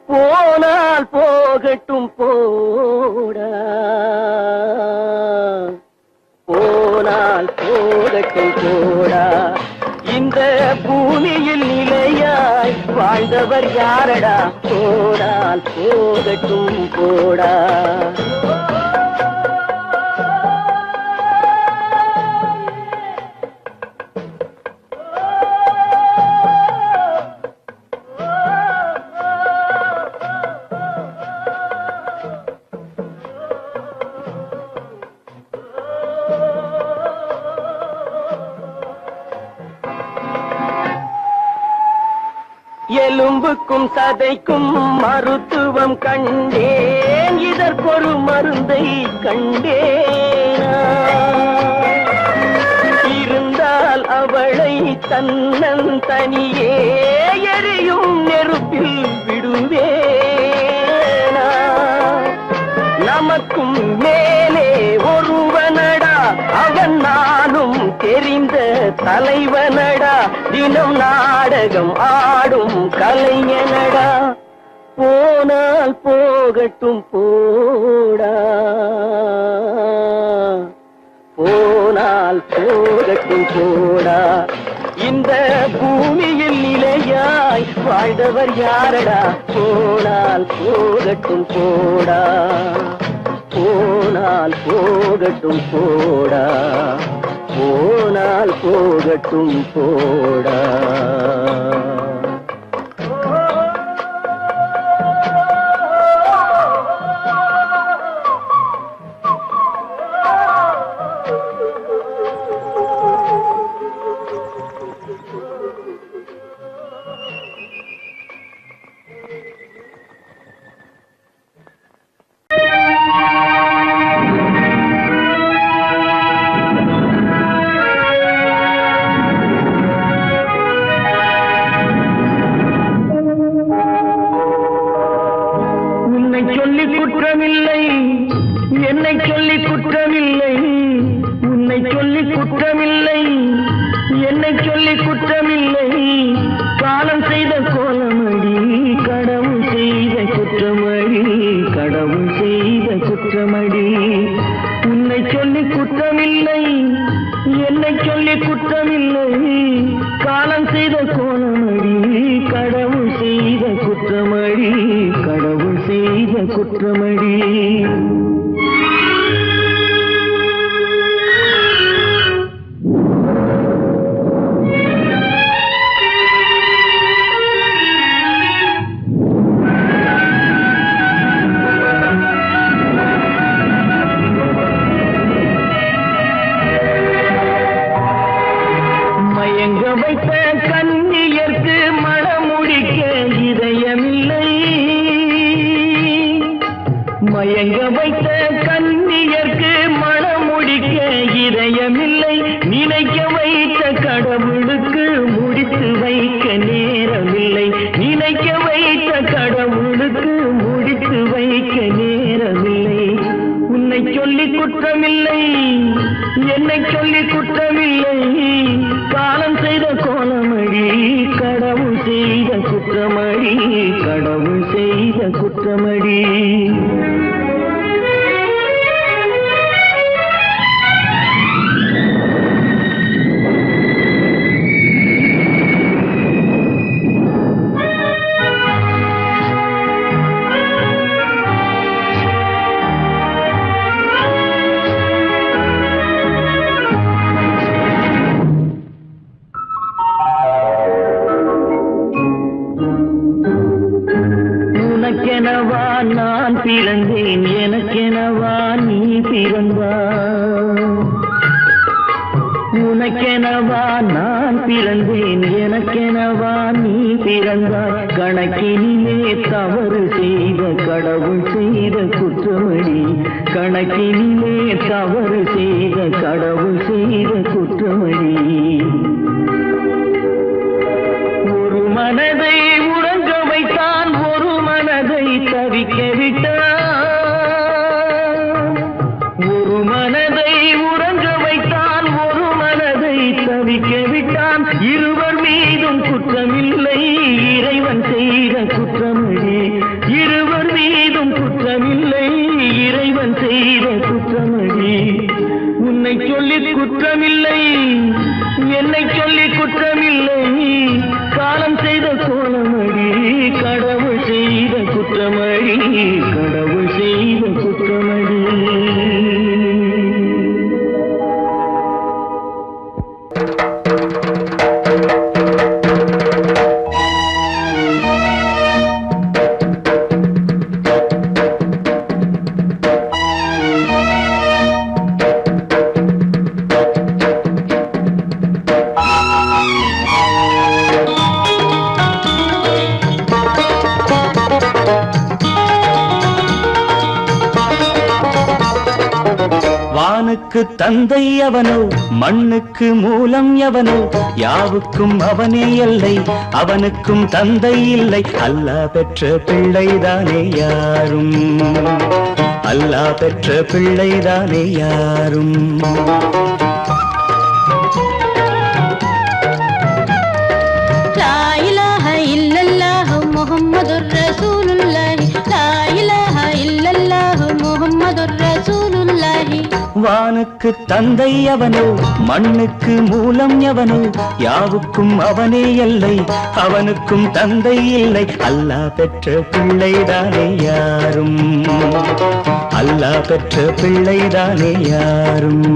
போனால் போகட்டும் போடா, போனால் போகட்டும் போடா, இந்த பூமியில் நிலையாய் வாழ்ந்தவர் யாரடா, போனால் போகட்டும் போடா. எலும்புக்கும் சதைக்கும் மருத்துவம் கண்டேன், இதற்கொரு மருந்தை கண்டேனா, இருந்தால் அவளை தன்னந்தனியே எரியும் நெருப்பில் விடுவேனா, நமக்கும் மேலே ஒருவனடா, அவன் நானும் தெரிந்த தலைவனடா, தினம் நாடகம் ஆடும் கலைஞனடா, போனால் போகட்டும் போடா, போனால் போகட்டும் போடா. இந்த பூமியில் நிலையாய் வாழ்ந்தவர் யாரடா? போனால் போகட்டும் போடா, போனால் போகட்டும் போடா, போனால் போகட்டும் போடா. சொல்லி குற்றமில்லை, என்னை சொல்லி குற்றமில்லை, உன்னை சொல்லி குற்றமில்லை, என்னை சொல்லி குற்றமில்லை. காலம் செய்த கோலமடி, கடவுள் செய்த குற்றமடி, கடவுள் செய்த குற்றமடி. உன்னை சொல்லி குற்றமில்லை, என்னை சொல்லி குற்றமில்லை. காலம் செய்த கோலமடி, கடவுள் செய்த குற்றமடி, கடவுள் செய்த குற்றமடி. மயங்க வைத்த கண்ணியர்க்கு மணமுடிக்க இதயமில்லை, மயங்க வைத்த கண்ணியர்க்கு மணமுடிக்க இதயமில்லை. நினைக்க வைத்த கடவுளுக்கு முடித்து வைக்க நேரமில்லை, நினைக்க வைத்த கடவுளுக்கு முடித்து வைக்க நேரமில்லை. உன்னை சொல்லி குற்றமில்லை, என்னை சொல்லி குற்றமில்லை. காலம் செய்த கோலமடி, கடவுள் செய்த குற்றமடி, கடவுள் செய்த குற்றமடி. உனக்கெனவா நான் பிறந்தேன், எனக்கெனவா நீ பிறந்தாய். உனக்கெனவா நான் பிறந்தேன், எனக்கெனவா நீ பிறந்தாய். கணக்கினிலே தவறு செய்த கடவுள் செய்த குற்றமடி, கணக்கினிலே தவறு செய்த கடவுள் செய்த குற்றமடி. ஒரு மனதை உறங்க வைத்தான், ஒரு மனதை தவிக்க விட்டான். ஒரு மனதை உறங்க வைத்தான், ஒரு மனதை தவிக்க விட்டான். இருவர் மீதும் குற்றமில்லை, இறைவன் செய்த குற்றமடி. இருவர் மீதும் குற்றமில்லை, இறைவன் செய்த குற்றமடி. உன்னை சொல்லி குற்றமில்லை, என்னை சொல்லி குற்றமில்லை. காலம் செய்த கோலமடி, கடவுள் செய்த குற்றமடி, கடவுள் செய்த குற்றமடி. வானுக்கு தந்தை அவனோ, மண்ணுக்கு மூலம் எவனோ, யாவுக்கும் அவனே எல்லை, அவனுக்கும் தந்தை இல்லை. அல்லாஹ் பெற்ற பிள்ளைதானே யாரும், அல்லாஹ் பெற்ற பிள்ளைதானே யாரும். லா இலாஹ இல்லல்லாஹு முஹம்மதுர் ரசூலுல்லாஹ். வானுக்கு தந்தை அவனோ மண்ணுக்கு மூலம் எவனோ யாவுக்கும் அவனே எல்லை அவனுக்கும் தந்தை இல்லை அல்லாஹ் பெற்ற பிள்ளைதானே யாரும் அல்லாஹ் பெற்ற பிள்ளைதானே யாரும்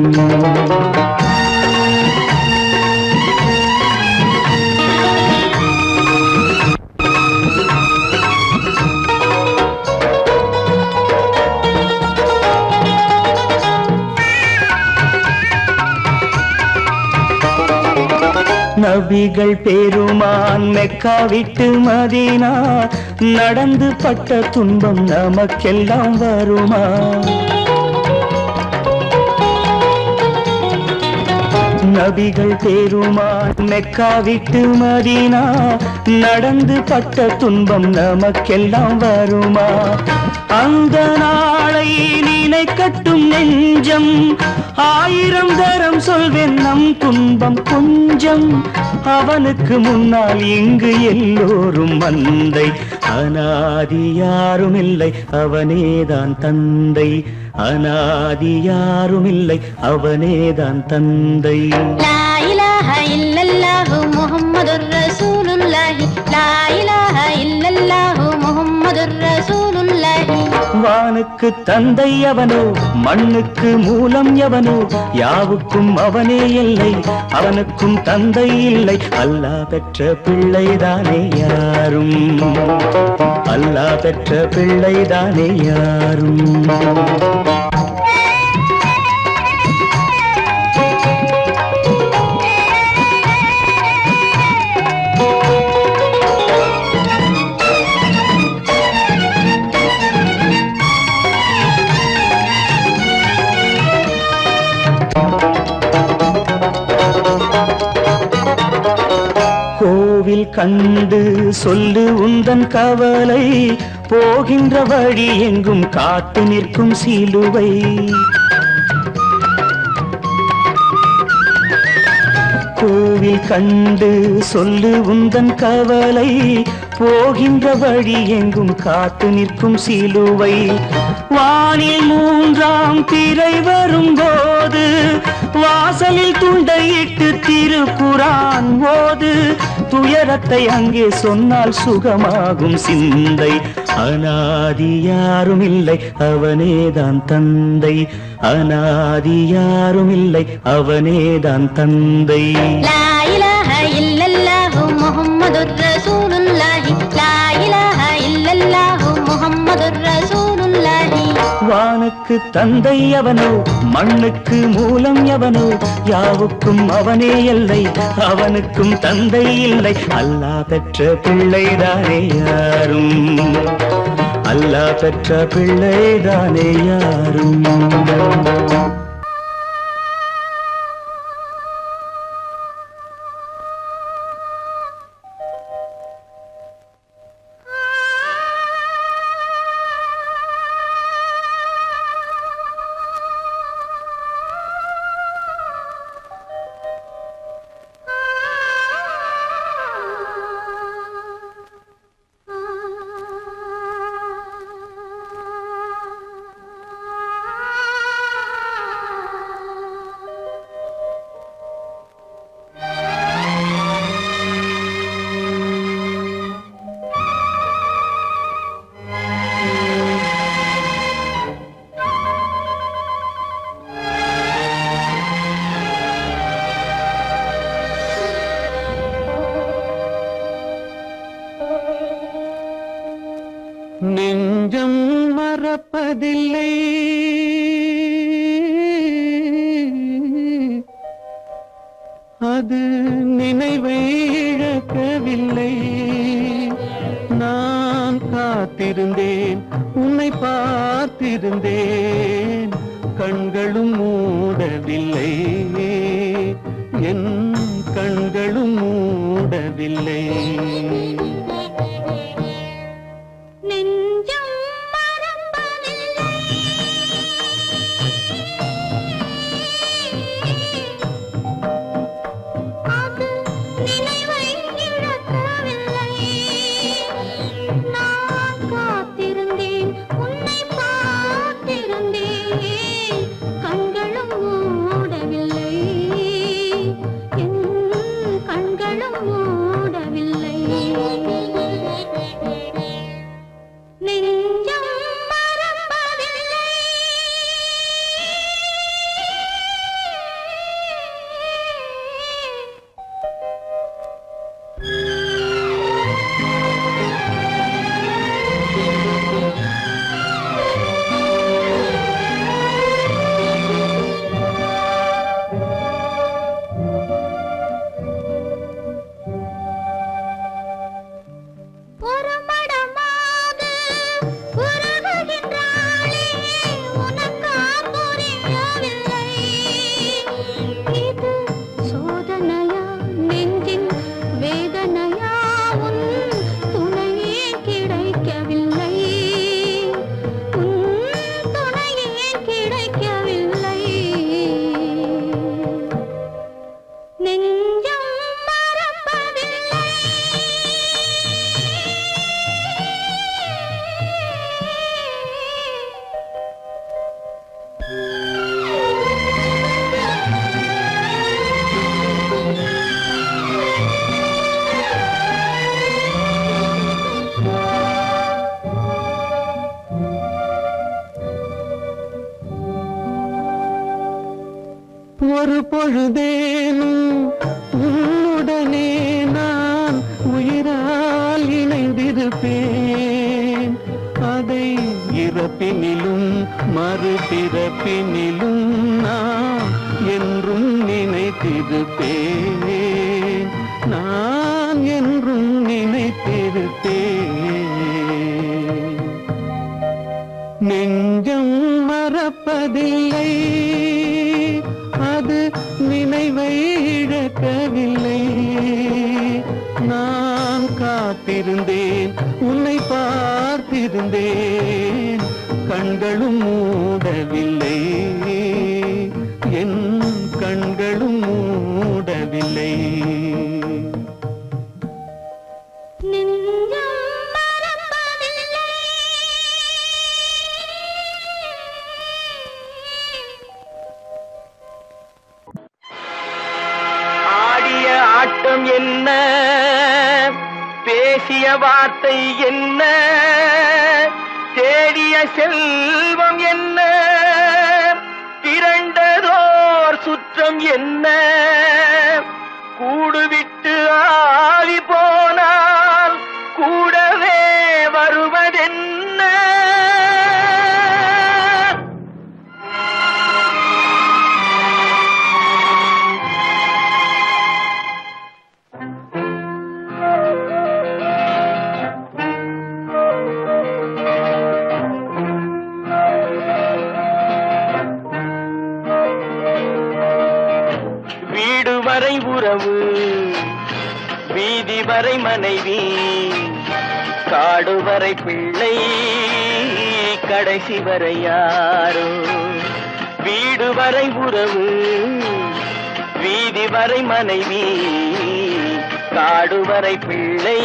நபிகள் பெருமான் மெக்கா விட்டு மதீனா நடந்து பட்ட துன்பம் நமக்கெல்லாம் வருமா நபிகள் பெருமான் மெக்கா விட்டு மதீனா நடந்து பட்ட துன்பம் நமக்கெல்லாம் வருமா அந்த நாளை நினைக்கட்டும் நெஞ்சம் ஆயிரம் தரம் சொல்வேன் நம் துன்பம் கொஞ்சம் அவனுக்கு முன்னால் இங்கு எல்லோரும் மந்தை அநாதி யாரும் இல்லை அவனேதான் தந்தை அநாதி யாரும் இல்லை அவனேதான் தந்தை லா இலாஹ இல்லல்லாஹு முஹம்மதுர் ரசூலுல்லாஹி லா இலாஹ இல்லல்லாஹு முஹம்மதுர் ரசூலுல்லாஹி வானுக்கு தந்தை அவனோ மண்ணுக்கு மூலம் எவனோ யாவுக்கும் அவனே இல்லை அவனுக்கும் தந்தை இல்லை அல்லாஹ் பெற்ற பிள்ளைதானே யாரும் அல்லாஹ் பெற்ற பிள்ளைதானே யாரும் கோவில் கண்டு சொல்லு உந்தன் கவலை போகின்ற வழி எங்கும் காத்து நிற்கும் சிலுவை கோவில் கண்டு சொல்லு உந்தன் கவலை போகின்ற வழி எங்கும் காத்து நிற்கும் சிலுவை வானில் மூன்றாம் பிறை வரும்போது வாசலில் துண்டையிட்டு திருக்குரான் ஓது துயரத்தை அங்கே சொன்னால் சுகமாகும் சிந்தை அநாதி யாரும் இல்லை அவனேதான் தந்தை அநாதி யாரும் இல்லை அவனேதான் தந்தை லா இலாஹ இல்லல்லாஹு முஹம்மதுர் ரசூலுல்லாஹி லா இலாஹ இல்லல்லாஹு முஹம்மதுர் ரசூலுல்லாஹி வானுக்கு தந்தை அவனோ மண்ணுக்கு மூலம் எவனோ யாவுக்கும் அவனே எல்லை அவனுக்கும் தந்தை இல்லை அல்லாஹ் பெற்ற பிள்ளைதானே யாரும் அல்லாஹ் பெற்ற பிள்ளைதானே யாரும் நெஞ்சம் மறப்பதில்லை அது நினைவை இழக்கவில்லை நான் காத்திருந்தேன் உன்னை பார்த்திருந்தேன் கண்களும் மூடவில்லை என் கண்களும் மூடவில்லை நெஞ்சம் மறப்பதில்லை அது நினைவை இழக்கவில்லை நான் காத்திருந்தேன் உன்னை பார்த்திருந்தேன் கண்களும் ஒரு பொழுதேனும் உன்னுடனே நான் உயிரால் இணைந்திருப்பேன். அதை இறப்பினிலும் மறுபிறப்பினிலும் நான் என்றும் நினைத்திருப்பேன். நான் என்றும் நினைத்திருப்பேன். நெஞ்சம் மறப்பதில்லை, அது நினைவை இழக்கவில்லை. நான் காத்திருந்தேன், உன்னை பார்த்திருந்தேன், கண்களும் மூடவில்லை, என் கண்களும் மூடவில்லை. ஆடிய ஆட்டம் என்ன, பேசிய வார்த்தை என்ன, தேடிய செல்வம் என்ன, திரண்டதோர் சுற்றம் என்ன, கூடுவிட்டு ஆவி போனால் கூடவே வருவதென்ன. வீடு வரை உறவு, வீதி வரை மனைவி, காடு வரை பிள்ளை, கடைசி வரை யாரோ. வீடு வரை உறவு, வீதி வரை மனைவி, காடு வரை பிள்ளை,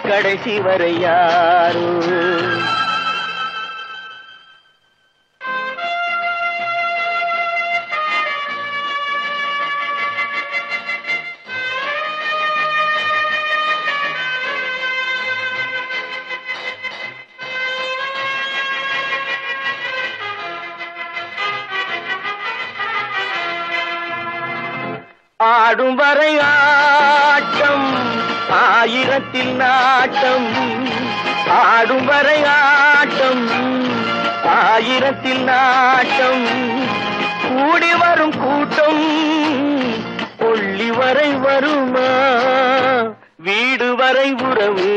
கடைசி வரை யாரோ. ஆடும் வரை ஆட்டம், ஆயிரத்தில் நாட்டம். ஆடும் வரை ஆட்டம், ஆயிரத்தில் நாட்டம். கூடி வரும் கூட்டம் கொள்ளி வரை வருமா. வீடு வரை உறவு,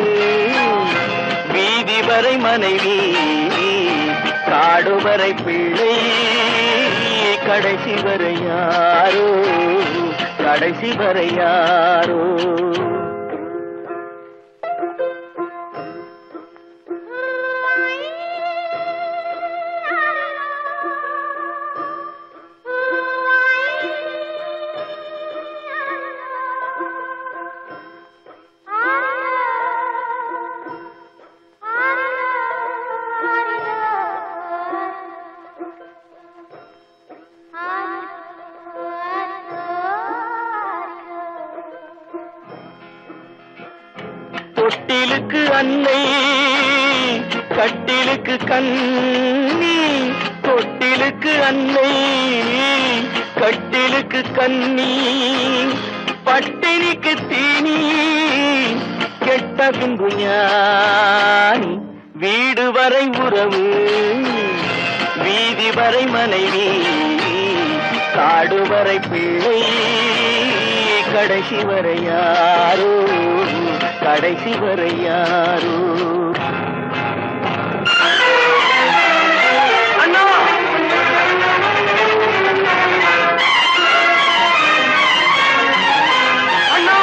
வீதி வரை மனைவி, காடு வரை பிள்ளை, கடைசி வரை யாரோ, கடைசி வரை யாரோ. தொட்டிலுக்கு அன்னை, கட்டிலுக்கு கண்ணி. தொட்டிலுக்கு அன்னை, கட்டிலுக்கு கண்ணி. பட்டினிக்கு தீனி, கெட்ட பின்பு ஞானி. வீடு வரை உறவு, வீதி வரை மனைவி, காடு வரை பிள்ளை, கடைசி வரை யாரோ, கடைசி வரை யாரோ. அண்ணா, அண்ணா,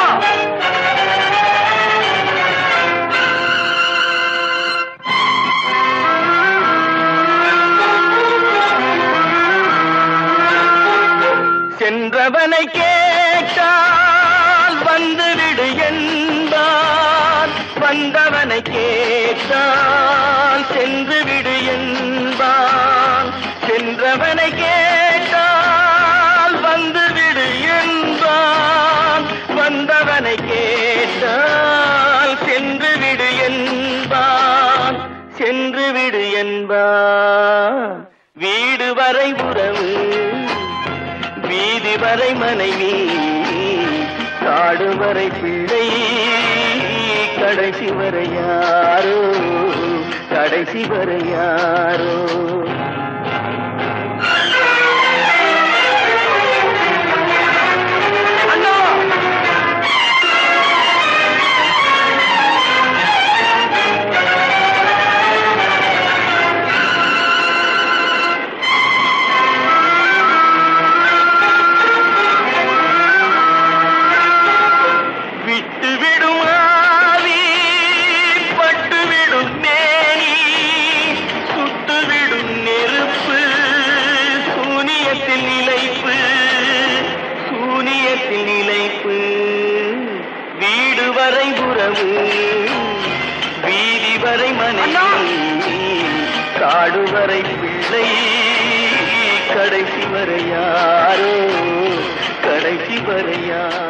சென்றவனை கேட்டால் வந்துவிடு என்பான், வந்தவனை கேட்டால் சென்று விடு என்பான். சென்றவனை கேட்டால் வந்துவிடு என்பான், வந்தவனை கேட்டால் சென்று விடு என்பான், சென்று விடு என்பான். வீடு வரை உறவு, வீதி வரை மனைவி காடு வரை பிள்ளை கடைசி வரை யாரோ கடைசி வரை யாரோ வீதி வரை மனைவி காடு வரை பிள்ளை கடைசி வரை யாரோ கடைசி வரை யாரோ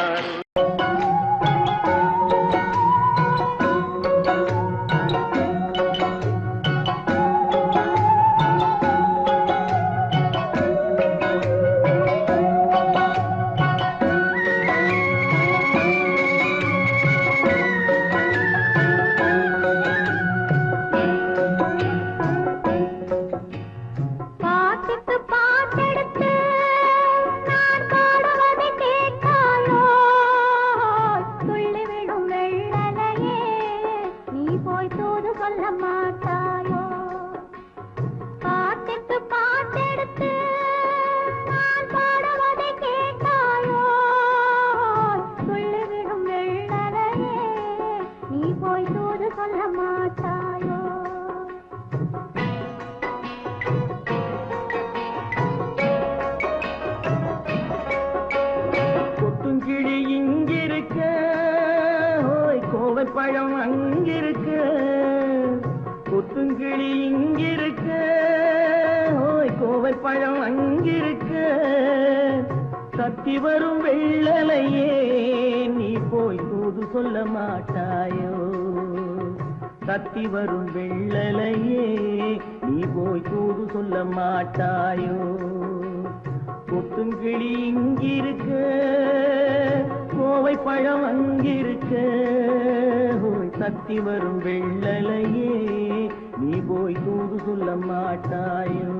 பழம் அங்கிருக்க கொத்துங்கிளி இங்கிருக்க ஓய் கோவை பழம் அங்கிருக்க சத்தி வரும் வெள்ளலையே நீ போய் தூது சொல்ல மாட்டாயோ சத்தி வரும் வெள்ளலையே நீ போய் தூது சொல்ல மாட்டாயோ கொத்துங்கிளி இங்கிருக்க கோவை பழம் அங்கிருக்க சத்தி வரும் வெள்ளலையே நீ போய் தூது சொல்ல மாட்டாயோ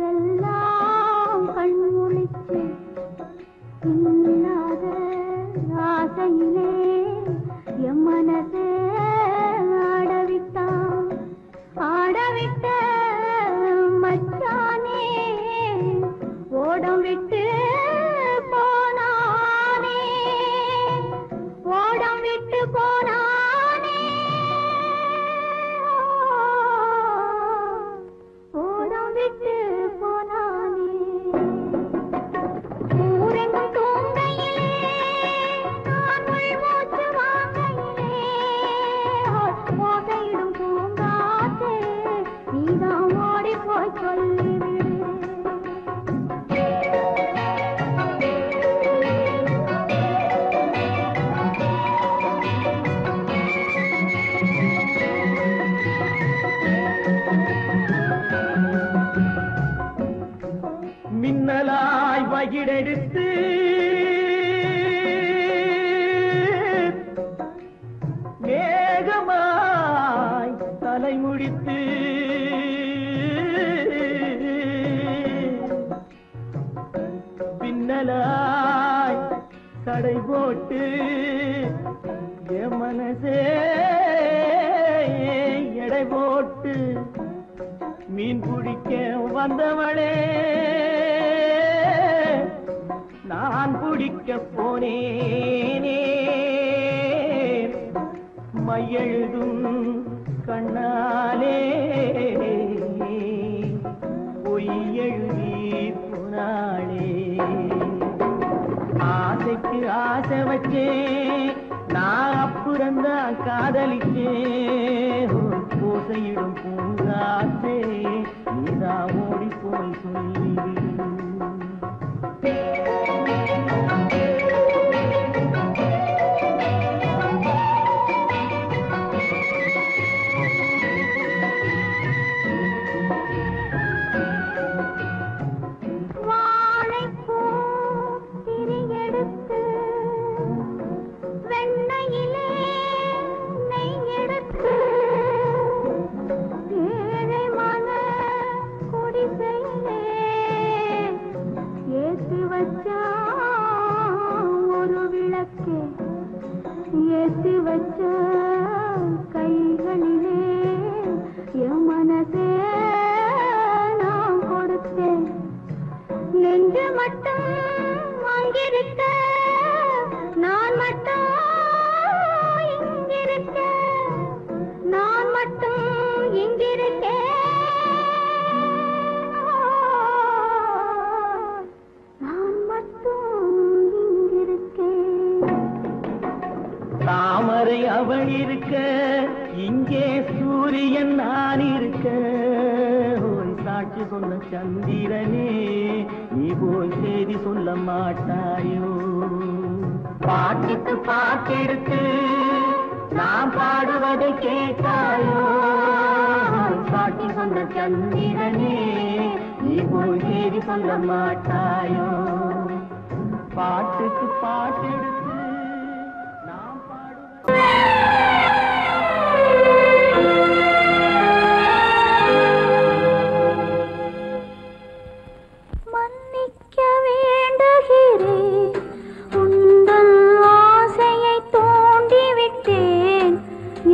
இரவெல்லாம் கண்முழிச்சு இல்லாத ஆசையிலே என் மனசே ஆடவிட்ட மச்சானே ஓடம் விட்டு போனானே ஓடம் விட்டு போனானே மின்னலாய் வகிடெடுத்து மேகமாய் தலைமுடித்து பின்னலாய் தடை போட்டு என் மனசே எடை போட்டு மீன் பிடிக்க வந்தவளே நான் பிடிக்க போனேனே மையெழுதும் கண்ணாலே பொய் எழுதி ஓசையிடும் பூங்காற்றே நீதா ஓடி போய் சொல்லிடு. ஏத்தி வச்ச கைகளிலே என் மனசே நான் கொடுத்தேன். நெஞ்சு மட்டும் அங்கிருக்க, நான் மட்டும் இங்கிருக்க, நான் மட்டும் இங்கிருக்கேன். தாமரை அவள் இருக்க, இங்கே சூரியன் நான் இருக்க. ஓய் சாட்சி சொன்ன சந்திரனே, நீ போய் செய்தி சொல்ல மாட்டாயோ? பாட்டுக்கு பாட்டெடுத்து நான் பாடுவதை கேட்டாயோ? சாட்சி சொன்ன சந்திரனே, நீ போய் செய்தி சொல்ல மாட்டாயோ? பாட்டுக்கு பாட்டெடுத்து மன்னிக்க வேண்டுகிறேன், உந்தன் ஆசையை தூண்டிவிட்டேன்.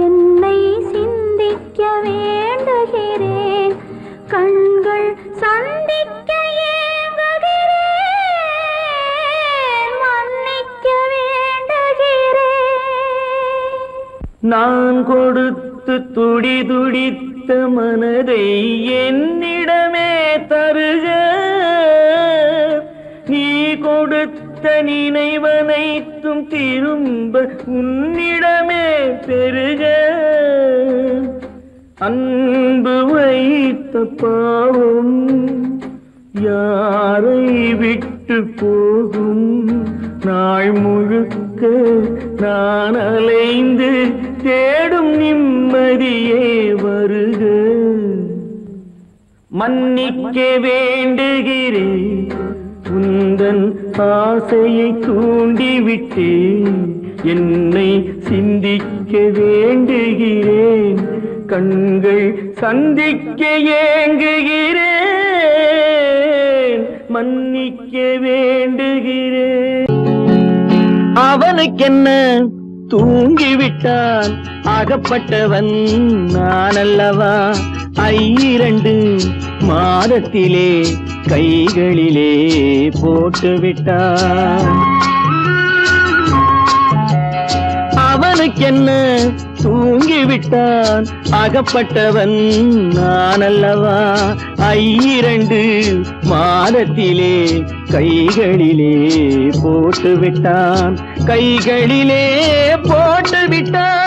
என்னை சிந்திக்க வேண்டுகிறேன், கண்கள் சந்திக்க ஏங்குகிறேன். மன்னிக்க வேண்டுகிறேன். நான் கொடுத்து துடி துடித்த மனதை என்னிடமே தருக. நீ கொடுத்த நினைவனைத்தும் திரும்ப உன்னிடமே பெருக. அன்பு வைத்த பாவம் யாரை விட்டு போகும்? நாள் முழுக்க நான் அலைந்து தேடும் நிம்மதியே வருக. மன்னிக்க வேண்டுகிறேன், உந்தன் ஆசையை தூண்டிவிட்டேன். என்னை சிந்திக்க வேண்டுகிறேன், கண்கள் சந்திக்க ஏங்குகிறேன். மன்னிக்க வேண்டுகிறேன். அவனுக்கென்ன தூங்கிவிட்டான், அகப்பட்டவன் நான் அல்லவா? 2 மாதத்திலே கைகளிலே போட்டுவிட்டான். அவனுக்கென்ன தூங்கிவிட்டான், அகப்பட்டவன் நான் அல்லவா? 2 மாதத்திலே கைகளிலே போட்டுவிட்டான், கைகளிலே போட்டுவிட்டான்.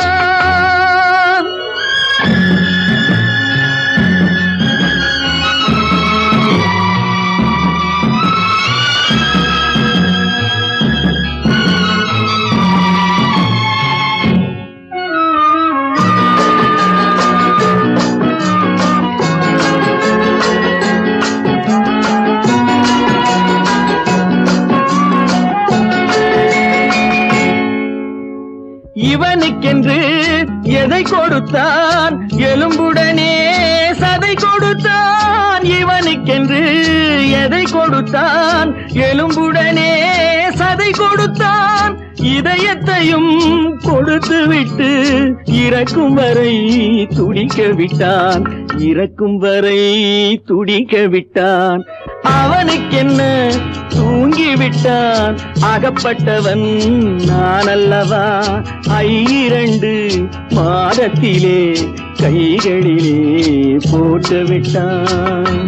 இவனுக்கென்று எதை கொடுத்தான், எலும்புடனே சதை கொடுத்தான். இவனுக்கென்று எதை கொடுத்தான், எலும்புடனே சதை கொடுத்தான். இதயத்தையும் கொடுத்து விட்டு இறக்கும் வரை துடிக்க விட்டான், இறக்கும் வரை துடிக்க விட்டான். அவனுக்கென்ன தூங்கிவிட்டான், அகப்பட்டவன் நான் அல்லவா? 2 மாதத்திலே கைகளிலே போட்டுவிட்டான்.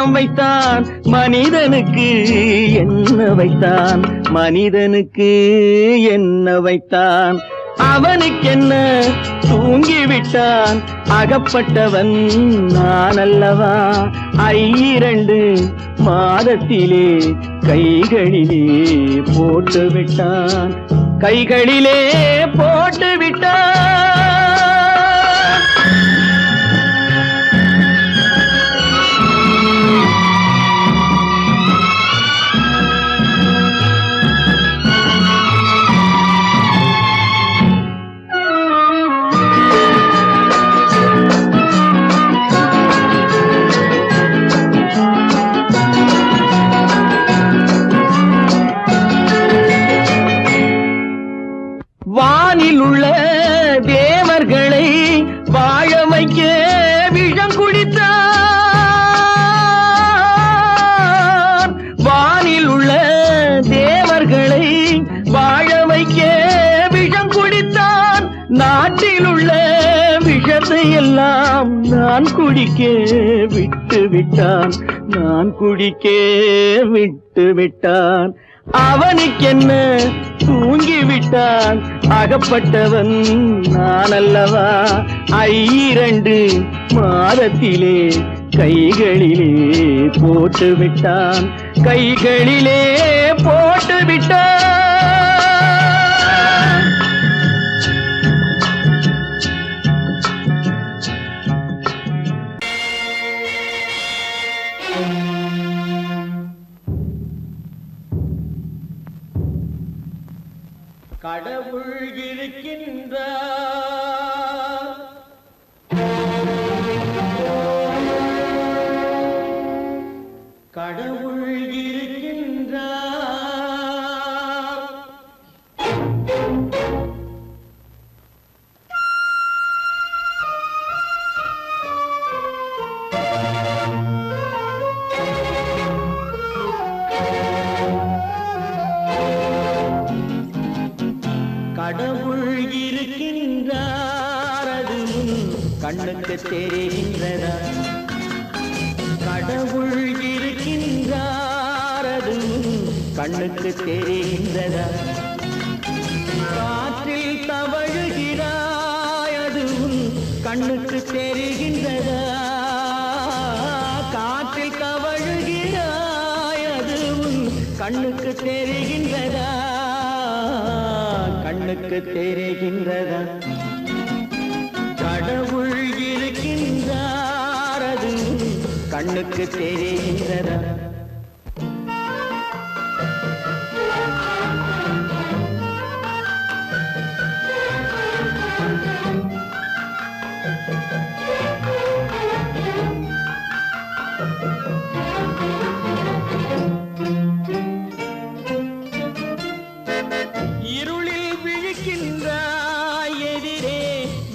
எல்லாம் வைத்தான் மனிதனுக்கு என்ன வைத்தான் மனிதனுக்கு என்ன வைத்தான் அவனுக்கென்ன தூங்கிவிட்டான் அகப்பட்டவன் நான் அல்லவா 2 மாதத்திலே கைகளிலே போட்டு விட்டான் கைகளிலே போட்டு விட்டான் வானில் உள்ள தேவர்களை வாழ வைக்க விஷம் குடித்தான் வானில் உள்ள தேவர்களை வாழ வைக்க விஷம் குடித்தான் நாட்டில் உள்ள விஷத்தை எல்லாம் நான் குடிக்க விட்டு விட்டான் நான் குடிக்க விட்டு விட்டான் அவனுக்கென்ன தூங்கிவிட்டான் அகப்பட்டவன் நான் அல்லவா 2 மாதத்திலே கைகளிலே போட்டு விட்டான் கைகளிலே போட்டு விட்டான் கடவுள் இருக்கின்றார் கடவுள் இருக்கின்றார் கடவுள் இருக்கின்றார் அது கண்ணுக்கு தெரிகின்றதா கடவுள் இருக்கின்றார் அது கண்ணுக்கு தெரிகின்றதா காற்றில் தவழுகிறாய் அது கண்ணுக்கு தெரிகின்றதா காற்றில் தவழுகிறாய் அது கண்ணுக்கு தெரிகின்றதா கண்ணுக்கு தெரிகின்றதா கடவுள் இருக்கின்றார் அது கண்ணுக்கு தெரிகின்றதா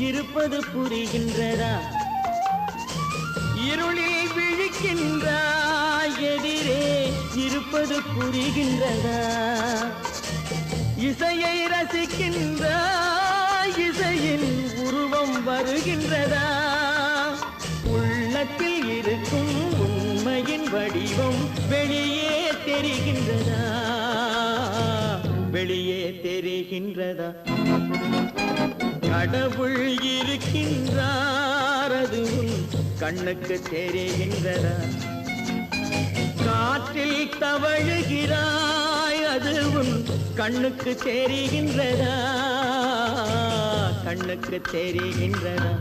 இருப்பது புரிகின்றதா இருளில் விழிக்கின்றாய் எதிரே இருப்பது புரிகின்றதா இசையை ரசிக்கின்றாய் இசையின் உருவம் வருகின்றதா உள்ளத்தில் இருக்கும் உண்மையின் வடிவம் வெளியே தெரிகின்றதா வெளியே தெரிகின்றதா கடவுள் இருக்கின்றார் அது கண்ணுக்கு தெரிகின்றதா காற்றில் தவழுகிறாய் அது கண்ணுக்கு தெரிகின்றதா கண்ணுக்கு தெரிகின்றதா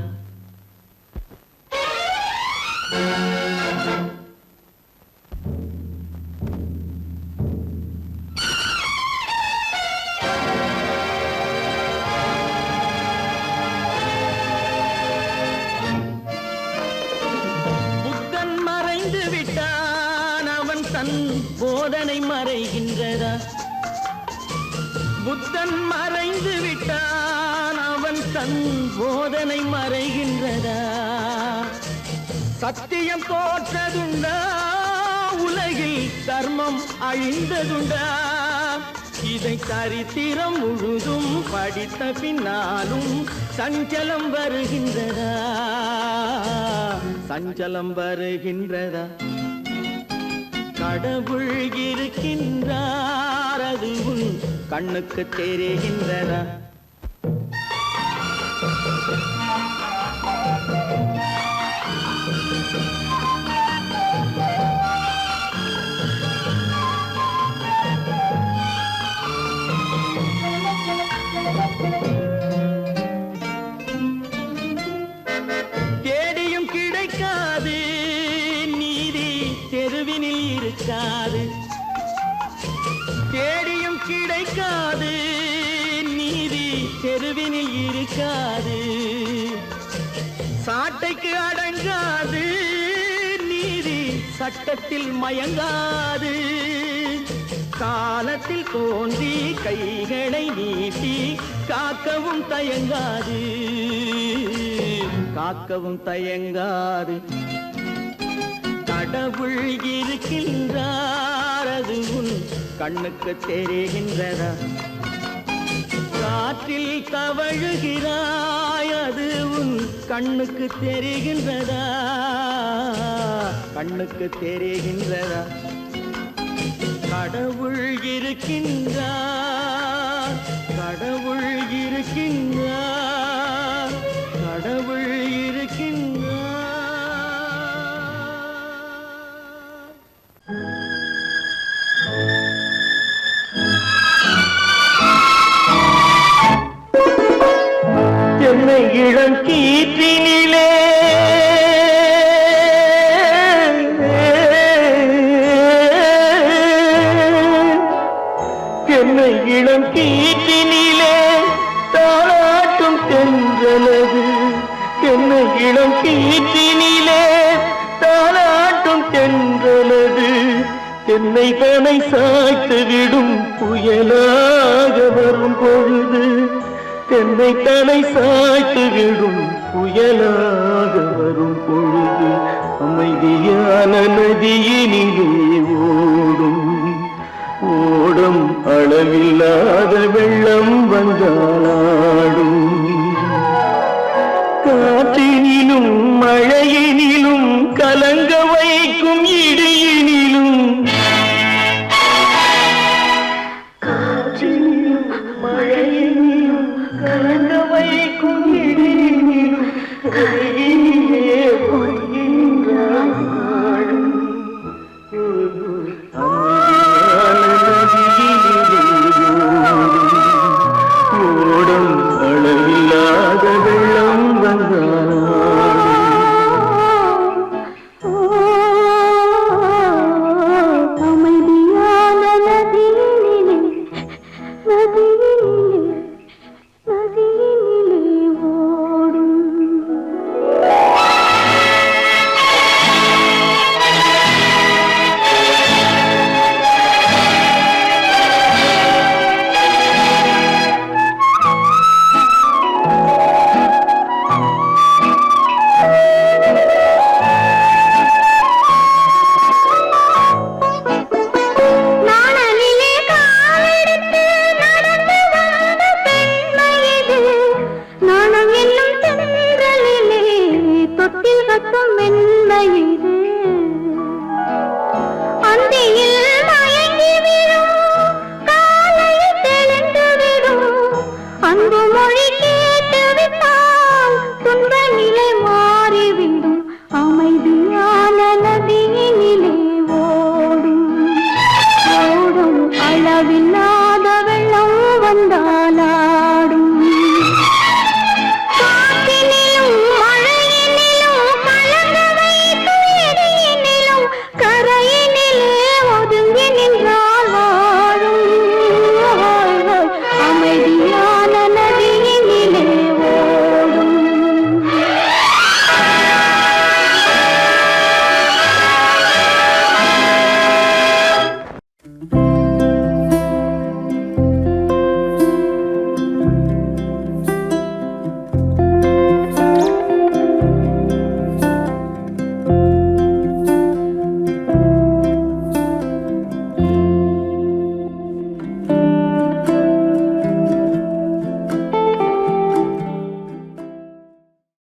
போதனை மறைகின்றதா புத்தன் மறைந்து விட்டான் அவன் தன் போதனை மறைகின்றதா சத்தியம் தோற்றதுண்டா உலகில் தர்மம் அழிந்ததுண்டா இதை சரித்திரம் முழுதும் படித்த பின்னாலும் சஞ்சலம் வருகின்றதா சஞ்சலம் வருகின்றதா கடவுள் இருக்கின்றார் அது உன் கண்ணுக்கு தெரிகின்றதா? தேடியும் கிடைக்காது நீதி தெருவினில் இருக்காது. தேடியும் கிடைக்காது நீதி தெருவினில் இருக்காது. சாட்டைக்கு அடங்காது நீதி சட்டத்தில் மயங்காது. காலத்தில் தோன்றி கைகளை நீட்டி காக்கவும் தயங்காது, காக்கவும் தயங்காது. கடவுள் இருக்கின்றார் அது உன் கண்ணுக்கு தெரிகின்றதா? காற்றில் தவழுகிறாய் அது உன் கண்ணுக்கு தெரிகின்றதா? கண்ணுக்கு தெரிகின்றதா? கடவுள் இருக்கின்றார், கடவுள் இருக்கின்றார், கடவுள் இருக்கின்றார். என்னை இளம் கீற்றினிலே என்னை இளம் கீற்றினிலே தாளாட்டும் தென்றலது. என்னை இளம் கீற்றினிலே தாளாட்டும் தென்றலது. என்னை தனை சாய்த்து விடும் புயலாக வரும் பொழுது. என்னை தனை சாய்த்து விடும் புயலாக வரும் பொழுது. அமைதியான நதியினிலே ஓடும் ஓடும் அளவில்லாத வெள்ளம் வந்தாடும். காற்றினிலும் மழையினிலும் கலங்க வைக்கும் இடியினிலும். காற்றினிலும் மழையினிலும் கலங்க வைக்கும் இடியினிலும் கையினிலே ஒருங்கின்றான் நாடும். ஓடும் அளவில்லாத வெள்ளம் அமைதியான நதியினிலே நதியினிலே நதியினிலே ஓடும். நாணலிலே காலெடுத்து நடந்து வந்த பெண்மை இது. நாணம் என்னும் தென்றலிலே தொட்டில் கட்டும் மென்மையே